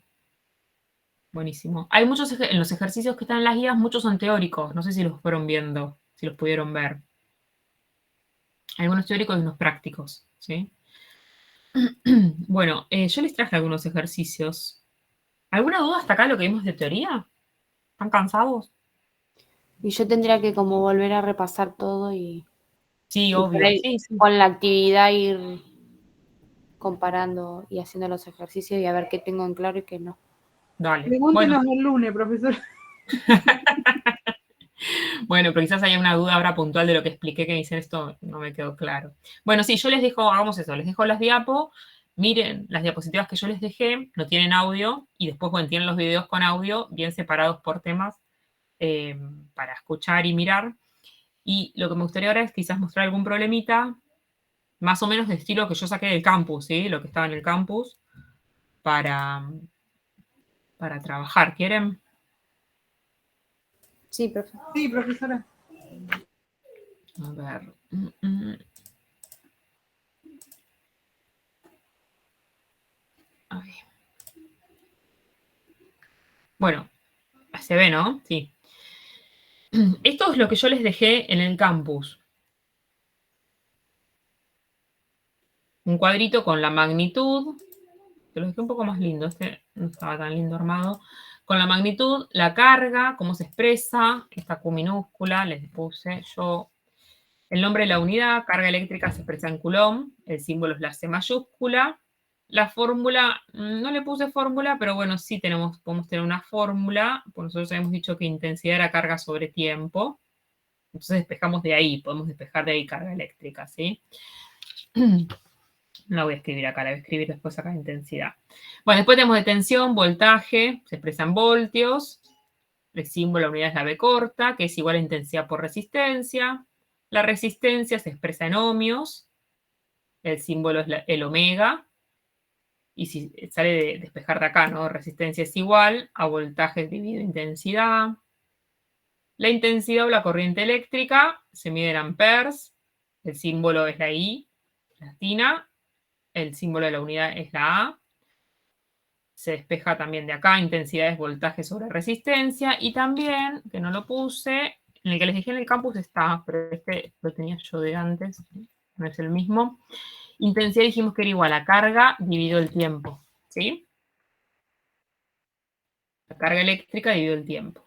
[SPEAKER 1] Buenísimo. Hay muchos en los ejercicios que están en las guías, muchos son teóricos. No sé si los fueron viendo, si los pudieron ver. Algunos teóricos y unos prácticos, ¿sí? Bueno, yo les traje algunos ejercicios. ¿Alguna duda hasta acá lo que vimos de teoría? ¿Están cansados?
[SPEAKER 3] Y yo tendría que como volver a repasar todo
[SPEAKER 1] Sí,
[SPEAKER 3] y por
[SPEAKER 1] obvio.
[SPEAKER 3] ahí
[SPEAKER 1] Sí.
[SPEAKER 3] con la actividad ir comparando y haciendo los ejercicios y a ver qué tengo en claro y qué no.
[SPEAKER 1] Dale. Bueno,
[SPEAKER 2] Pregúntenos el lunes, profesor.
[SPEAKER 1] pero quizás haya una duda ahora puntual de lo que expliqué que dicen esto, no me quedó claro. Bueno, sí, yo les dejo, hagamos eso, les dejo las diapos, miren las diapositivas que yo les dejé, no tienen audio, y después, bueno, tienen los videos con audio, bien separados por temas, para escuchar y mirar. Y lo que me gustaría ahora es quizás mostrar algún problemita, más o menos de estilo que yo saqué del campus, ¿sí? Lo que estaba en el campus, para trabajar. ¿Quieren?
[SPEAKER 3] Sí, profe.
[SPEAKER 2] Sí, profesora.
[SPEAKER 1] A ver. Ay. Bueno, se ve, ¿no? Sí. Esto es lo que yo les dejé en el campus. Un cuadrito con la magnitud. Te lo dejé un poco más lindo. Este no estaba tan lindo armado. Con la magnitud, la carga, cómo se expresa. Esta Q minúscula, les puse yo. El nombre de la unidad, carga eléctrica, se expresa en Coulomb. El símbolo es la C mayúscula. La fórmula, no le puse fórmula, pero bueno, sí podemos tener una fórmula. Pues nosotros habíamos dicho que intensidad era carga sobre tiempo. Entonces despejamos de ahí, podemos despejar de ahí carga eléctrica, ¿sí? No la voy a escribir acá, la voy a escribir después acá, intensidad. Bueno, después tenemos de tensión, voltaje, se expresa en voltios. El símbolo, la unidad es la B corta, que es igual a intensidad por resistencia. La resistencia se expresa en ohmios. El símbolo es el omega. Y si sale de despejar de acá, ¿no? Resistencia es igual a voltaje dividido intensidad. La intensidad o la corriente eléctrica se mide en amperes. El símbolo es la I latina. El símbolo de la unidad es la A. Se despeja también de acá, intensidad es voltaje sobre resistencia. Y también, que no lo puse, en el que les dije en el campus está, pero este lo tenía yo de antes, no es el mismo. Intensidad dijimos que era igual a carga dividido el tiempo, ¿sí? La carga eléctrica dividido el tiempo.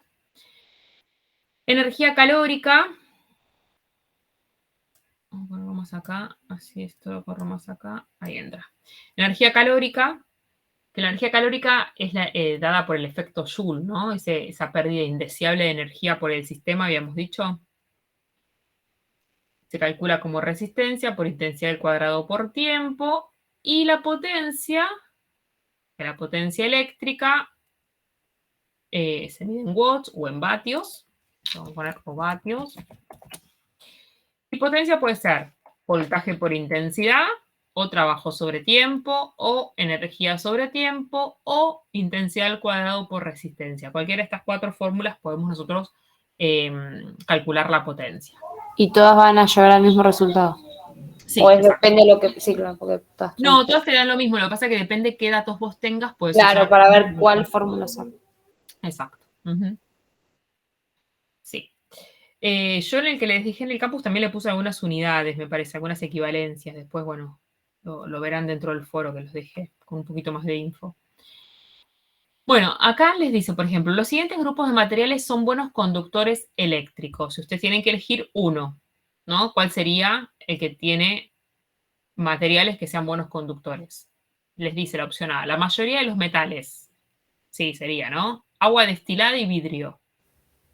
[SPEAKER 1] Energía calórica. Vamos acá, así esto lo corro más acá, ahí entra. Energía calórica, que la energía calórica es dada por el efecto Joule, ¿no? Esa pérdida indeseable de energía por el sistema, habíamos dicho. Se calcula como resistencia por intensidad al cuadrado por tiempo. Y la potencia eléctrica, se mide en watts o en vatios. Vamos a poner o vatios. Y potencia puede ser voltaje por intensidad, o trabajo sobre tiempo, o energía sobre tiempo, o intensidad al cuadrado por resistencia. Cualquiera de estas 4 fórmulas podemos nosotros calcular la potencia.
[SPEAKER 3] Y todas van a llevar al mismo resultado.
[SPEAKER 1] Sí,
[SPEAKER 3] O depende de lo que... Sí, claro, porque
[SPEAKER 1] no, todas te dan lo mismo. Lo que pasa es que depende de qué datos vos tengas. Puedes
[SPEAKER 3] claro, para ver cuál fórmula usar.
[SPEAKER 1] Exacto. Sí. Yo en el que les dije en el campus también le puse algunas unidades, me parece, algunas equivalencias. Después, bueno, lo verán dentro del foro que los dejé con un poquito más de info. Bueno, acá les dice, por ejemplo, los siguientes grupos de materiales son buenos conductores eléctricos. Si ustedes tienen que elegir uno, ¿no? ¿Cuál sería el que tiene materiales que sean buenos conductores? Les dice la opción A, la mayoría de los metales. Sí, sería, ¿no? Agua destilada y vidrio.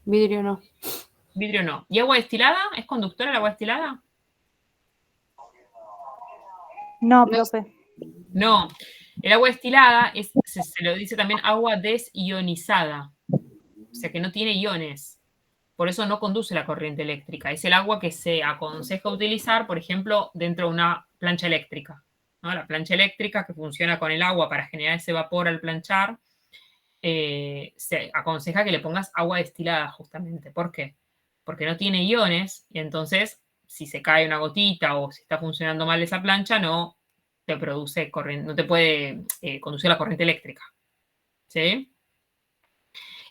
[SPEAKER 3] Vidrio no.
[SPEAKER 1] Vidrio no. ¿Y agua destilada? ¿Es conductora el agua destilada?
[SPEAKER 8] No, profe.
[SPEAKER 1] No. El agua destilada se lo dice también agua desionizada. O sea que no tiene iones. Por eso no conduce la corriente eléctrica. Es el agua que se aconseja utilizar, por ejemplo, dentro de una plancha eléctrica, ¿no? La plancha eléctrica que funciona con el agua para generar ese vapor al planchar, se aconseja que le pongas agua destilada justamente. ¿Por qué? Porque no tiene iones y entonces si se cae una gotita o si está funcionando mal esa plancha, no te produce corriente, no te puede conducir la corriente eléctrica. ¿Sí?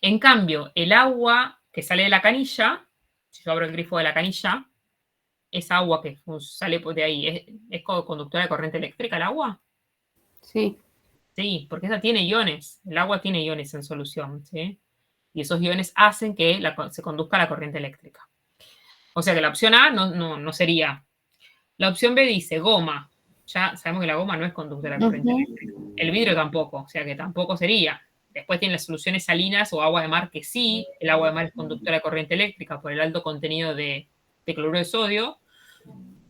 [SPEAKER 1] En cambio, el agua que sale de la canilla, si yo abro el grifo de la canilla, esa agua que sale de ahí, ¿es conductora de corriente eléctrica el agua?
[SPEAKER 3] Sí.
[SPEAKER 1] Sí, porque esa tiene iones. El agua tiene iones en solución, ¿sí? Y esos iones hacen que se conduzca la corriente eléctrica. O sea que la opción A no sería. La opción B dice goma. Ya sabemos que la goma no es conductora de corriente eléctrica. El vidrio tampoco, o sea que tampoco sería. Después tiene las soluciones salinas o agua de mar que sí. El agua de mar es conductora de corriente eléctrica por el alto contenido de cloruro de sodio.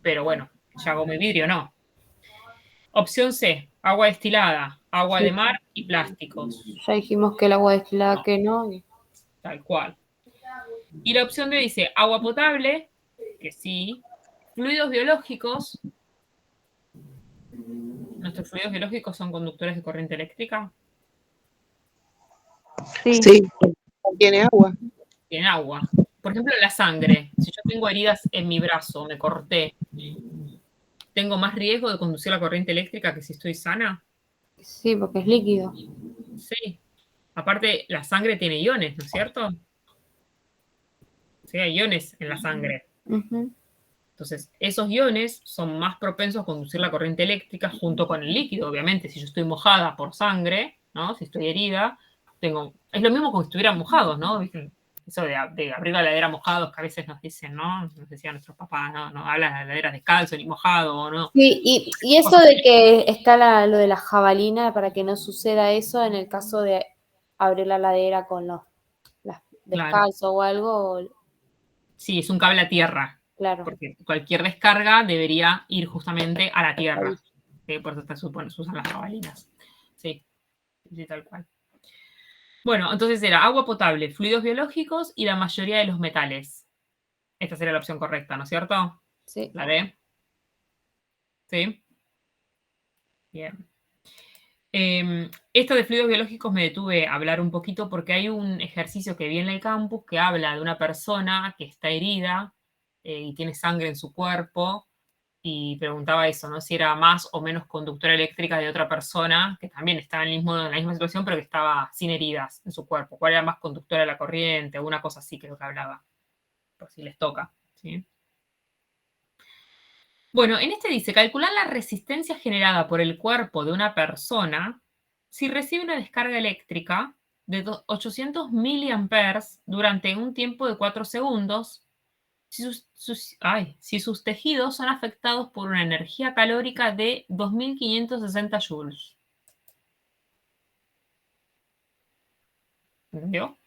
[SPEAKER 1] Pero bueno, ya goma y vidrio no. Opción C, agua destilada, agua de mar y plásticos.
[SPEAKER 3] Ya dijimos que el agua destilada que no.
[SPEAKER 1] Tal cual. Y la opción D dice agua potable, que sí. Fluidos biológicos. ¿Nuestros fluidos biológicos son conductores de corriente eléctrica?
[SPEAKER 5] Sí, tiene agua.
[SPEAKER 1] Tienen agua. Por ejemplo, la sangre. Si yo tengo heridas en mi brazo, me corté, ¿tengo más riesgo de conducir la corriente eléctrica que si estoy sana?
[SPEAKER 3] Sí, porque es líquido.
[SPEAKER 1] Sí. Aparte, la sangre tiene iones, ¿no es cierto? Sí, hay iones en la sangre. Entonces, esos iones son más propensos a conducir la corriente eléctrica junto con el líquido, obviamente. Si yo estoy mojada por sangre, ¿no? Si estoy herida, es lo mismo como si estuvieran mojados, ¿no? ¿Viste? Eso de abrir la heladera mojados que a veces nos dicen, ¿no? Nos decían nuestros papás, no hablan de la heladera descalzo ni mojado, ¿o no.
[SPEAKER 3] Sí, y eso de que está lo de la jabalina para que no suceda eso en el caso de abrir la heladera con los descalzo o algo.
[SPEAKER 1] Sí, es un cable a tierra.
[SPEAKER 3] Claro.
[SPEAKER 1] Porque cualquier descarga debería ir justamente a la tierra. ¿sí? Por eso se usan las jabalinas. Sí, sí, tal cual. Bueno, entonces era agua potable, fluidos biológicos y la mayoría de los metales. Esta sería la opción correcta, ¿no es cierto?
[SPEAKER 3] Sí.
[SPEAKER 1] ¿La D? ¿Sí? Bien. Esto de fluidos biológicos me detuve a hablar un poquito porque hay un ejercicio que vi en el campus que habla de una persona que está herida y tiene sangre en su cuerpo y preguntaba eso, ¿no? Si era más o menos conductora eléctrica de otra persona que también estaba en la misma situación pero que estaba sin heridas en su cuerpo. ¿Cuál era más conductora de la corriente? O una cosa así creo que hablaba, por si les toca, ¿sí? Bueno, en este dice, calcular la resistencia generada por el cuerpo de una persona si recibe una descarga eléctrica de 800 miliamperes durante un tiempo de 4 segundos, si sus tejidos son afectados por una energía calórica de 2560 joules. ¿Entendió?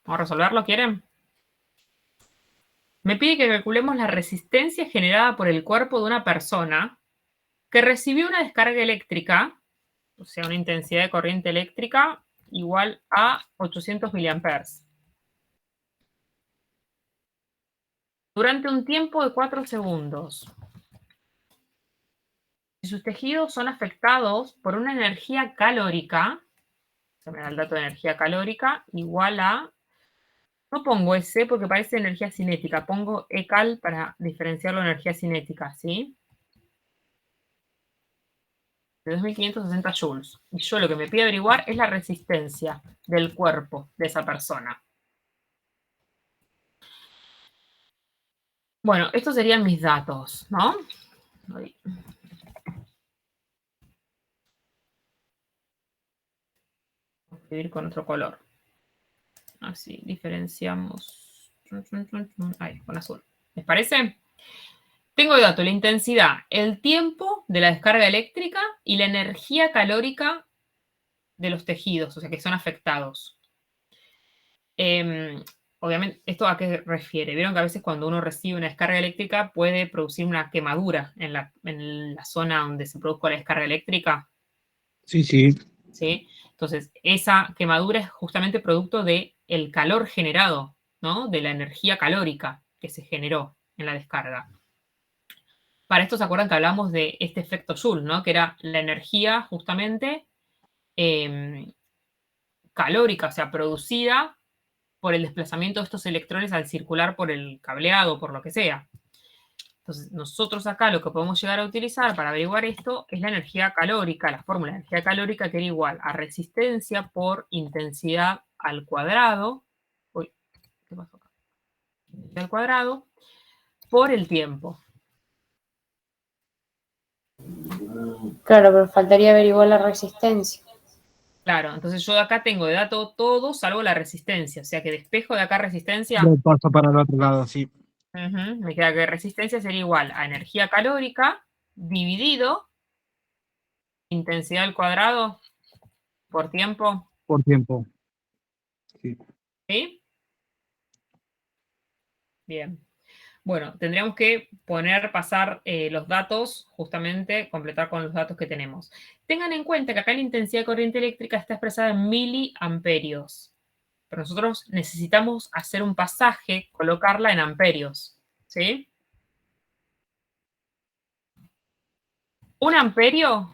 [SPEAKER 1] ¿Vamos a resolverlo? ¿Quieren? Me pide que calculemos la resistencia generada por el cuerpo de una persona que recibió una descarga eléctrica, o sea, una intensidad de corriente eléctrica igual a 800 miliamperes. Durante un tiempo de 4 segundos. Si sus tejidos son afectados por una energía calórica, se me da el dato de energía calórica, igual a, no pongo S porque parece energía cinética, pongo ECAL para diferenciarlo de energía cinética, ¿sí? De 2560 joules. Y yo lo que me pide averiguar es la resistencia del cuerpo de esa persona. Bueno, estos serían mis datos, ¿no? Voy a escribir con otro color. Así, diferenciamos. Ahí, con azul. ¿Les parece? Tengo de dato la intensidad, el tiempo de la descarga eléctrica y la energía calórica de los tejidos, o sea, que son afectados. Obviamente, ¿esto a qué refiere? Vieron que a veces cuando uno recibe una descarga eléctrica puede producir una quemadura en la zona donde se produzca la descarga eléctrica.
[SPEAKER 6] Sí, sí.
[SPEAKER 1] ¿Sí? Entonces, esa quemadura es justamente producto del calor generado, ¿no? De la energía calórica que se generó en la descarga. Para esto se acuerdan que hablamos de este efecto Joule, ¿no? Que era la energía justamente calórica, o sea, producida por el desplazamiento de estos electrones al circular por el cableado, por lo que sea. Entonces, nosotros acá lo que podemos llegar a utilizar para averiguar esto es la energía calórica, la fórmula de energía calórica que era igual a resistencia por intensidad al cuadrado. Uy, ¿qué pasó acá? Al cuadrado por el tiempo.
[SPEAKER 3] Claro, pero faltaría averiguar la resistencia.
[SPEAKER 1] Claro, entonces yo de acá tengo de dato todo salvo la resistencia. O sea que despejo de acá resistencia.
[SPEAKER 6] Lo paso para el otro lado, sí.
[SPEAKER 1] Me queda que resistencia sería igual a energía calórica dividido intensidad al cuadrado por tiempo.
[SPEAKER 6] Por tiempo. Sí.
[SPEAKER 1] ¿Sí? Bien. Bueno, tendríamos que pasar los datos, justamente completar con los datos que tenemos. Tengan en cuenta que acá la intensidad de corriente eléctrica está expresada en miliamperios. Pero nosotros necesitamos hacer un pasaje, colocarla en amperios. ¿Sí? Un amperio.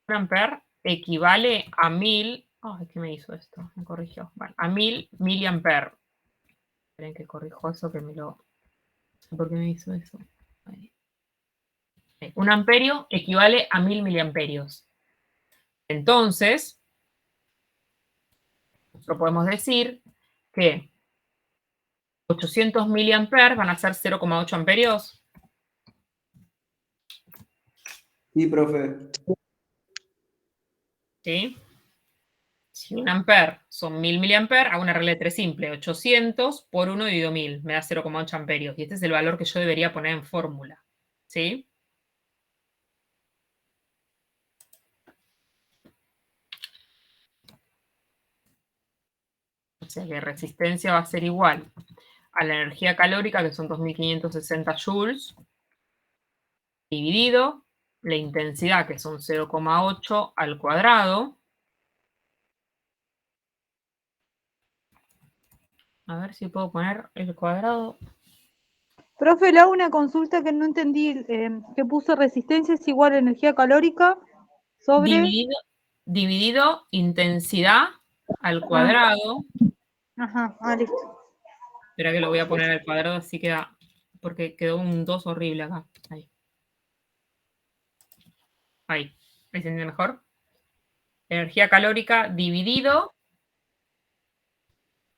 [SPEAKER 1] Un amper equivale a 1000. Ay, ¿qué me hizo esto? Me corrigió. Bueno, a 1000 miliamper. Esperen que corrijo eso, que me lo... ¿Por qué me hizo eso? Ahí. Un amperio equivale a 1000 miliamperios. Entonces, lo podemos decir que 800 miliamperes van a ser 0,8 amperios.
[SPEAKER 4] Sí, profe.
[SPEAKER 1] ¿Sí? Si un amper son 1000 miliamperes, hago una regla de 3 simple. 800 por 1 dividido 1000 me da 0,8 amperios. Y este es el valor que yo debería poner en fórmula. ¿Sí? O sea que resistencia va a ser igual a la energía calórica, que son 2560 joules, dividido la intensidad, que son 0,8 al cuadrado. A ver si puedo poner el cuadrado.
[SPEAKER 8] Profe, le hago una consulta que no entendí, que puso resistencia es igual a energía calórica sobre...
[SPEAKER 1] Dividido intensidad al cuadrado.
[SPEAKER 8] Ajá, listo.
[SPEAKER 1] Espera que lo voy a poner al cuadrado, así queda, porque quedó un 2 horrible acá. Ahí. Ahí se entiende mejor. Energía calórica dividido.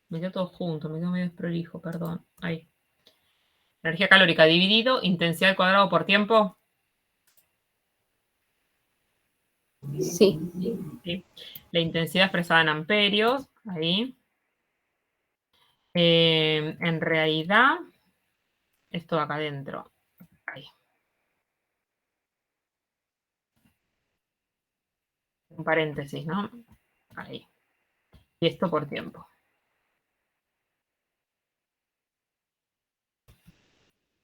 [SPEAKER 1] Me quedó todo junto, me quedó medio desprolijo, perdón. Ahí. Energía calórica dividido, intensidad al cuadrado por tiempo.
[SPEAKER 3] Sí.
[SPEAKER 1] ¿Sí? La intensidad expresada en amperios. Ahí. En realidad, esto acá adentro. Ahí. Un paréntesis, ¿no? Ahí. Y esto por tiempo.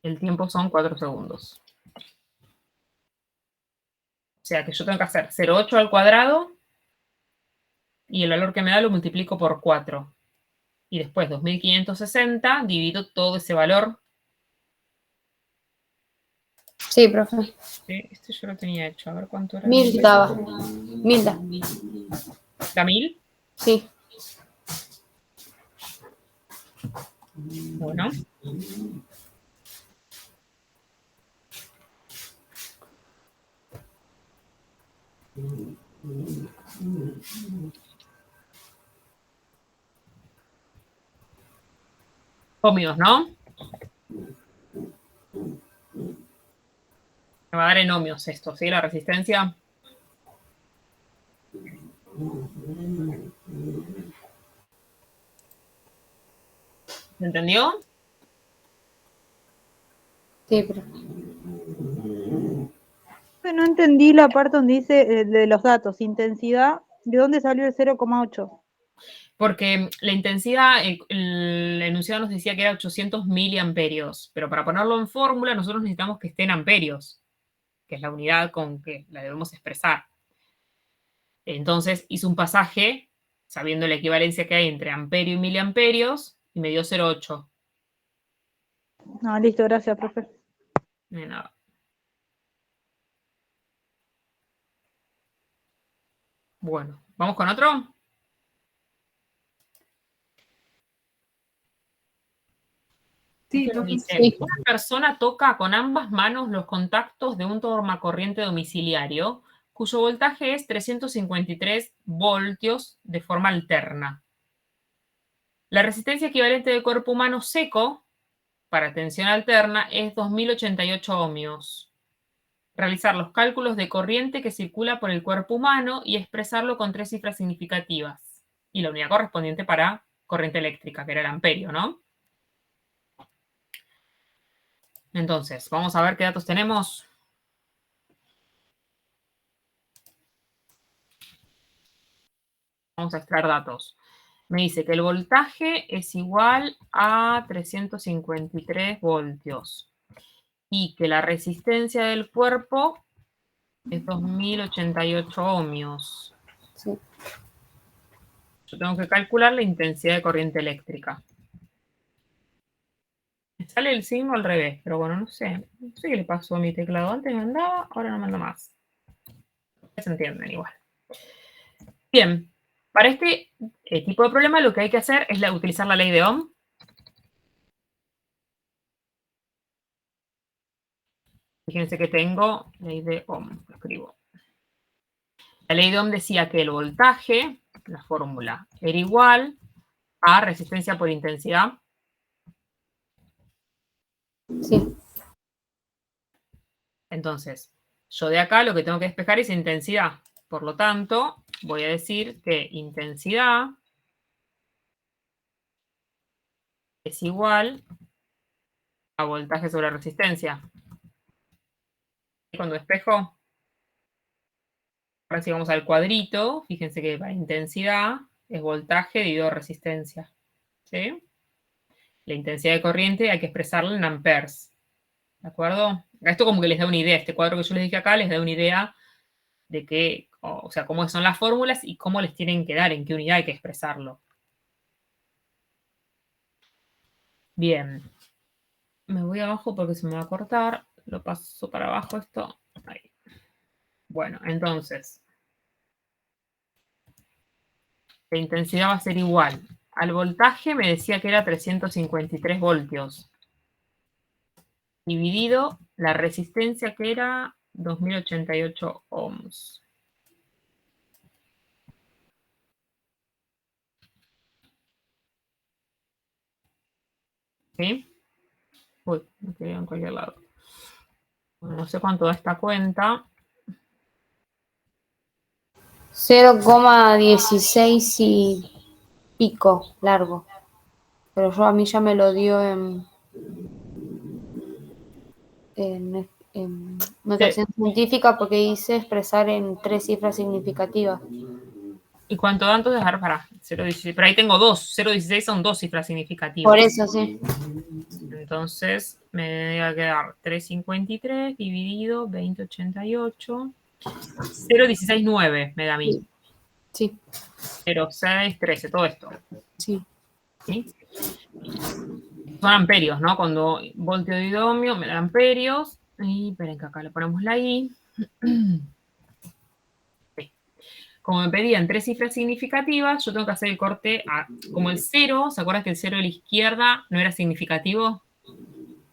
[SPEAKER 1] El tiempo son 4 segundos. O sea que yo tengo que hacer 0,8 al cuadrado y el valor que me da lo multiplico por 4. Y después 2560 divido todo ese valor.
[SPEAKER 3] Sí, profe.
[SPEAKER 1] ¿Sí? Este yo lo tenía hecho. A ver cuánto era.
[SPEAKER 3] 1000 daba. 1000 da.
[SPEAKER 1] ¿Da 1000?
[SPEAKER 3] Sí.
[SPEAKER 1] Bueno. Ohmios, ¿no? Me va a dar en ohmios esto, ¿sí? La resistencia. ¿Se entendió?
[SPEAKER 3] Sí, profe.
[SPEAKER 8] No entendí la parte donde dice de los datos, intensidad, ¿de dónde salió el 0,8?
[SPEAKER 1] Porque la intensidad, el enunciado nos decía que era 800 miliamperios, pero para ponerlo en fórmula nosotros necesitamos que esté en amperios, que es la unidad con que la debemos expresar. Entonces hice un pasaje, sabiendo la equivalencia que hay entre amperio y miliamperios, y me dio 0,8.
[SPEAKER 8] Listo, gracias, profe.
[SPEAKER 1] De nada. Bueno, ¿vamos con otro?
[SPEAKER 2] Sí,
[SPEAKER 1] Dice, una persona toca con ambas manos los contactos de un tomacorriente domiciliario cuyo voltaje es 353 voltios de forma alterna. La resistencia equivalente del cuerpo humano seco para tensión alterna es 2088 ohmios. Realizar los cálculos de corriente que circula por el cuerpo humano y expresarlo con 3 cifras significativas. Y la unidad correspondiente para corriente eléctrica, que era el amperio, ¿no? Entonces, vamos a ver qué datos tenemos. Vamos a extraer datos. Me dice que el voltaje es igual a 353 voltios y que la resistencia del cuerpo es 2088 ohmios.
[SPEAKER 3] Sí.
[SPEAKER 1] Yo tengo que calcular la intensidad de corriente eléctrica. Me sale el signo al revés, pero bueno, no sé. No sé qué le pasó a mi teclado. Antes me andaba, ahora no me anda más. Se entienden igual. Bien, para este tipo de problema lo que hay que hacer es utilizar la ley de Ohm. Fíjense que tengo ley de Ohm, lo escribo. La ley de Ohm decía que el voltaje, la fórmula, era igual a resistencia por intensidad.
[SPEAKER 3] Sí.
[SPEAKER 1] Entonces, yo de acá lo que tengo que despejar es intensidad. Por lo tanto, voy a decir que intensidad es igual a voltaje sobre resistencia. Y cuando despejo, ahora si vamos al cuadrito, fíjense que para intensidad es voltaje dividido resistencia. ¿Sí? La intensidad de corriente hay que expresarla en amperes. ¿De acuerdo? Esto como que les da una idea. Este cuadro que yo les dije acá les da una idea de qué, o sea, cómo son las fórmulas y cómo les tienen que dar, en qué unidad hay que expresarlo. Bien. Me voy abajo porque se me va a cortar. Lo paso para abajo esto. Ahí. Bueno, entonces. La intensidad va a ser igual. Al voltaje me decía que era 353 voltios. Dividido la resistencia que era 2088 ohms. ¿Sí? Uy, me quedé en cualquier lado. Bueno, no sé cuánto da esta cuenta.
[SPEAKER 3] 0,16 y pico largo. Pero a mí ya me lo dio en notación científica porque hice expresar en 3 cifras significativas.
[SPEAKER 1] ¿Y cuánto da entonces? Para 0,16. Pero ahí tengo 2. 0,16 son 2 cifras significativas.
[SPEAKER 3] Por eso, sí.
[SPEAKER 1] Entonces me va a quedar 353 dividido 2088. 0,169 me da a mí.
[SPEAKER 3] Sí.
[SPEAKER 1] 0,613, todo esto.
[SPEAKER 3] Sí.
[SPEAKER 1] ¿Sí? Son amperios, ¿no? Cuando voltio de ohmio me da amperios. Y esperen que acá le ponemos la I. Sí. Como me pedían 3 cifras significativas, yo tengo que hacer el corte a, como el 0, ¿se acuerdan que el 0 de la izquierda no era significativo?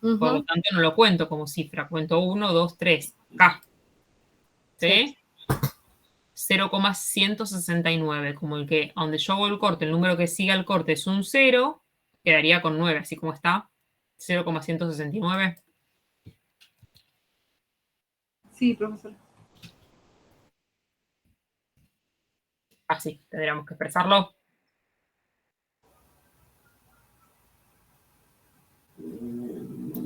[SPEAKER 1] Por lo tanto, no lo cuento como cifra, cuento 1, 2, 3, K. ¿Sí? 0,169, como el que, donde yo hago el corte, el número que siga el corte es un 0, quedaría con 9, así como está. 0,169.
[SPEAKER 2] Sí, profesor.
[SPEAKER 1] Así, tendríamos que expresarlo.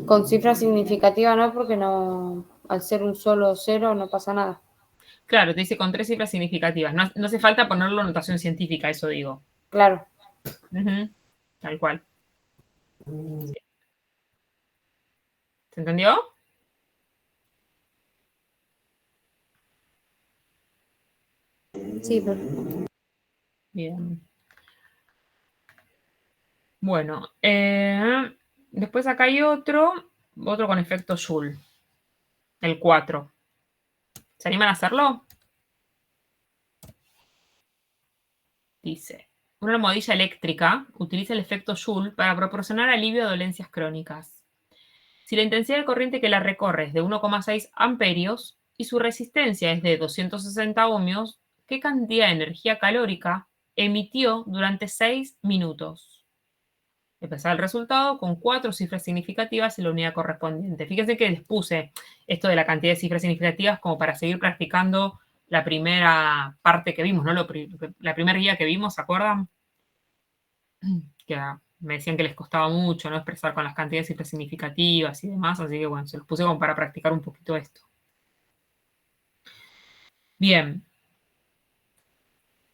[SPEAKER 3] Con cifra significativa no, porque no, al ser un solo 0 no pasa nada.
[SPEAKER 1] Claro, te dice con 3 cifras significativas. No, no hace falta ponerlo en notación científica, eso digo.
[SPEAKER 3] Claro.
[SPEAKER 1] Tal cual. Sí. ¿Se entendió?
[SPEAKER 3] Sí, perfecto.
[SPEAKER 1] Bien. Bueno, después acá hay otro con efecto Joule. El 4. ¿Se animan a hacerlo? Dice, una almohadilla eléctrica utiliza el efecto Joule para proporcionar alivio a dolencias crónicas. Si la intensidad de corriente que la recorre es de 1,6 amperios y su resistencia es de 260 ohmios, ¿qué cantidad de energía calórica emitió durante 6 minutos? Empezar el resultado con 4 cifras significativas en la unidad correspondiente. Fíjense que les puse esto de la cantidad de cifras significativas como para seguir practicando la primera parte que vimos, ¿no? La primera guía que vimos, ¿se acuerdan? Que me decían que les costaba mucho, ¿no? Expresar con las cantidades de cifras significativas y demás, así que bueno, se los puse como para practicar un poquito esto. Bien.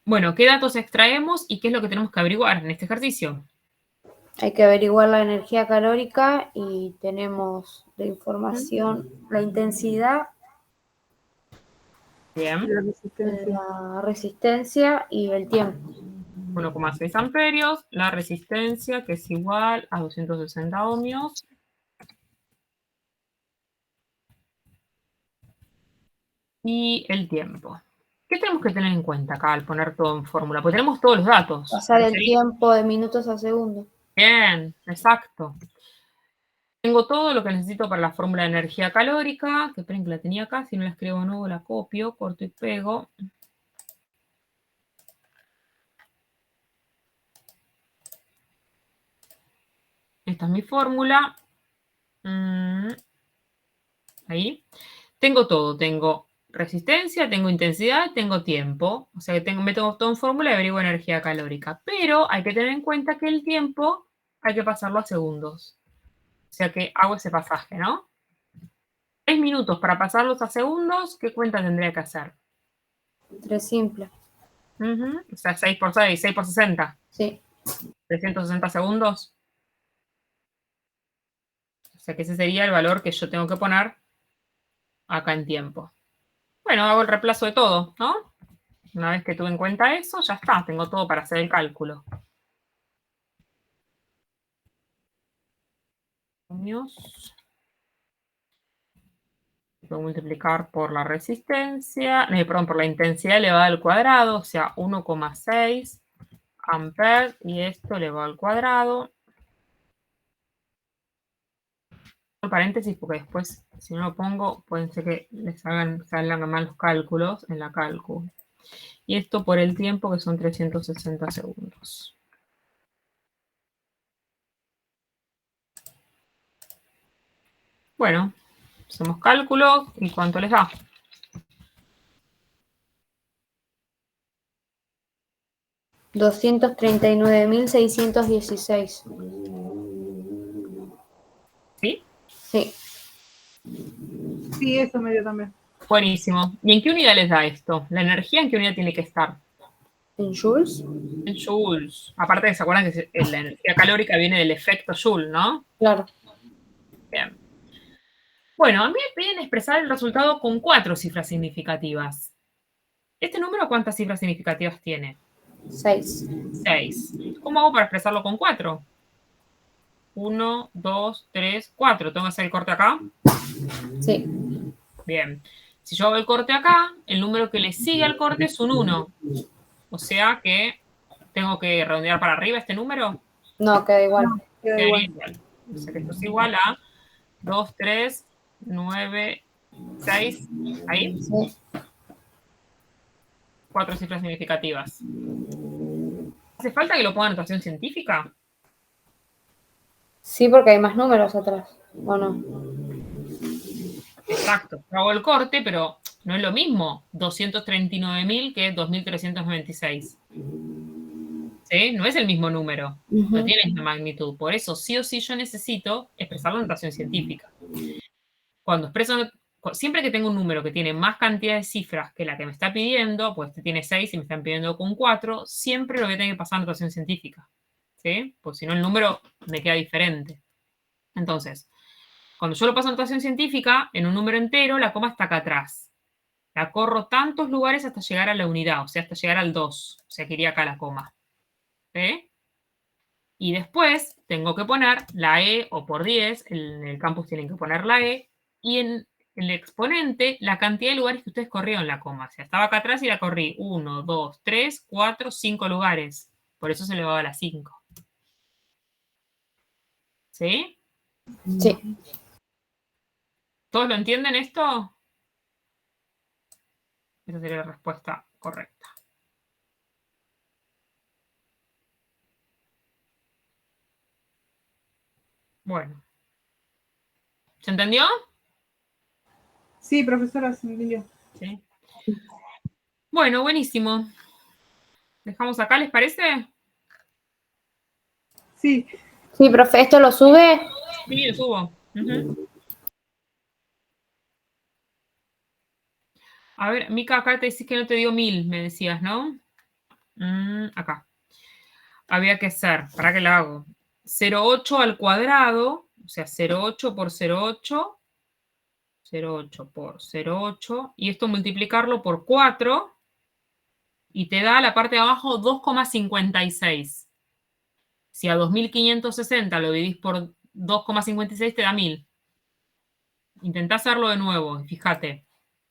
[SPEAKER 1] Bueno, ¿qué datos extraemos y qué es lo que tenemos que averiguar en este ejercicio?
[SPEAKER 3] Hay que averiguar la energía calórica y tenemos la información, la intensidad,
[SPEAKER 1] Bien.
[SPEAKER 3] la resistencia y el tiempo.
[SPEAKER 1] 1,6 amperios, la resistencia que es igual a 260 ohmios. Y el tiempo. ¿Qué tenemos que tener en cuenta acá al poner todo en fórmula? Porque tenemos todos los datos.
[SPEAKER 3] Pasar el tiempo de minutos a segundos.
[SPEAKER 1] Bien, exacto. Tengo todo lo que necesito para la fórmula de energía calórica, que esperen que la tenía acá, si no la escribo de nuevo la copio, corto y pego. Esta es mi fórmula. Ahí. Tengo todo, tengo resistencia, tengo intensidad, tengo tiempo. O sea que meto todo en fórmula y averiguo energía calórica. Pero hay que tener en cuenta que el tiempo hay que pasarlo a segundos. O sea que hago ese pasaje, ¿no? 6 minutos para pasarlos a segundos, ¿qué cuenta tendría que hacer?
[SPEAKER 3] 3 simples.
[SPEAKER 1] O sea, 6 por 6, 6 por 60.
[SPEAKER 3] Sí.
[SPEAKER 1] 360 segundos. sea que ese sería el valor que yo tengo que poner acá en tiempo. Bueno, hago el reemplazo de todo, ¿no? Una vez que tuve en cuenta eso, ya está, tengo todo para hacer el cálculo. Voy a multiplicar por la resistencia, perdón, por la intensidad elevada al cuadrado, o sea, 1,6 amperes, y esto elevado al cuadrado. Paréntesis, porque después, si no lo pongo, pueden ser que les salgan mal los cálculos en la cálculo. Y esto por el tiempo, que son 360 segundos. Bueno, hacemos cálculo, ¿y cuánto les da?
[SPEAKER 3] $239.616.
[SPEAKER 1] ¿Sí?
[SPEAKER 3] Sí.
[SPEAKER 2] Sí, eso me dio también.
[SPEAKER 1] Buenísimo. ¿Y en qué unidad les da esto? ¿La energía en qué unidad tiene que estar?
[SPEAKER 3] ¿En joules?
[SPEAKER 1] En joules. Aparte, ¿se acuerdan que la energía calórica viene del efecto Joule, ¿no?
[SPEAKER 3] Claro.
[SPEAKER 1] Bien. Bueno, a mí me piden expresar el resultado con 4 cifras significativas. ¿Este número cuántas cifras significativas tiene?
[SPEAKER 3] 6.
[SPEAKER 1] 6. ¿Cómo hago para expresarlo con 4? 1, 2, 3, 4. ¿Tengo que hacer el corte acá?
[SPEAKER 3] Sí.
[SPEAKER 1] Bien. Si yo hago el corte acá, el número que le sigue al corte es un 1. O sea que tengo que redondear para arriba este número.
[SPEAKER 3] No, queda igual.
[SPEAKER 2] Queda
[SPEAKER 1] Quedaría
[SPEAKER 2] igual.
[SPEAKER 1] igual. O sea que esto es igual a 2, 3, 9, 6. Ahí.
[SPEAKER 3] Sí.
[SPEAKER 1] 4 cifras significativas. ¿Hace falta que lo ponga en notación científica?
[SPEAKER 3] Sí, porque hay más números atrás. ¿O no?
[SPEAKER 1] Exacto. Hago el corte, pero no es lo mismo 239.000 que 2.396. ¿Sí? No es el mismo número. No tiene la misma magnitud. Por eso, sí o sí, yo necesito expresarlo en notación científica. Cuando expreso, siempre que tengo un número que tiene más cantidad de cifras que la que me está pidiendo, pues este tiene 6 y me están pidiendo con 4, siempre lo voy a tener que pasar a notación científica. ¿Sí? Pues si no, el número me queda diferente. Entonces, cuando yo lo paso a notación científica, en un número entero, la coma está acá atrás. La corro tantos lugares hasta llegar a la unidad, o sea, hasta llegar al 2. O sea, que iría acá la coma. ¿Sí? Y después tengo que poner la E o por 10, en el campus tienen que poner la E, y en el exponente la cantidad de lugares que ustedes corrieron la coma. O sea, estaba acá atrás y la corrí 1, 2, 3, 4, 5 lugares. Por eso se le va a la 5. ¿Sí?
[SPEAKER 3] Sí.
[SPEAKER 1] ¿Todos lo entienden esto? Esa sería la respuesta correcta. Bueno. ¿Se entendió?
[SPEAKER 2] Sí, profesora, se entendió.
[SPEAKER 1] Sí. Bueno, buenísimo. ¿Dejamos acá, les parece?
[SPEAKER 2] Sí,
[SPEAKER 3] Sí, profe, ¿esto lo sube?
[SPEAKER 1] Sí, lo subo. A ver, Mica, acá te decís que no te dio 1000, me decías, ¿no? Acá. Había que hacer, ¿para qué la hago? 0,8 al cuadrado, o sea, 0,8 por 0,8, 0,8 por 0,8, y esto multiplicarlo por 4, y te da la parte de abajo 2,56. Si a 2560 lo dividís por 2,56 te da 1000. Intentá hacerlo de nuevo, fíjate.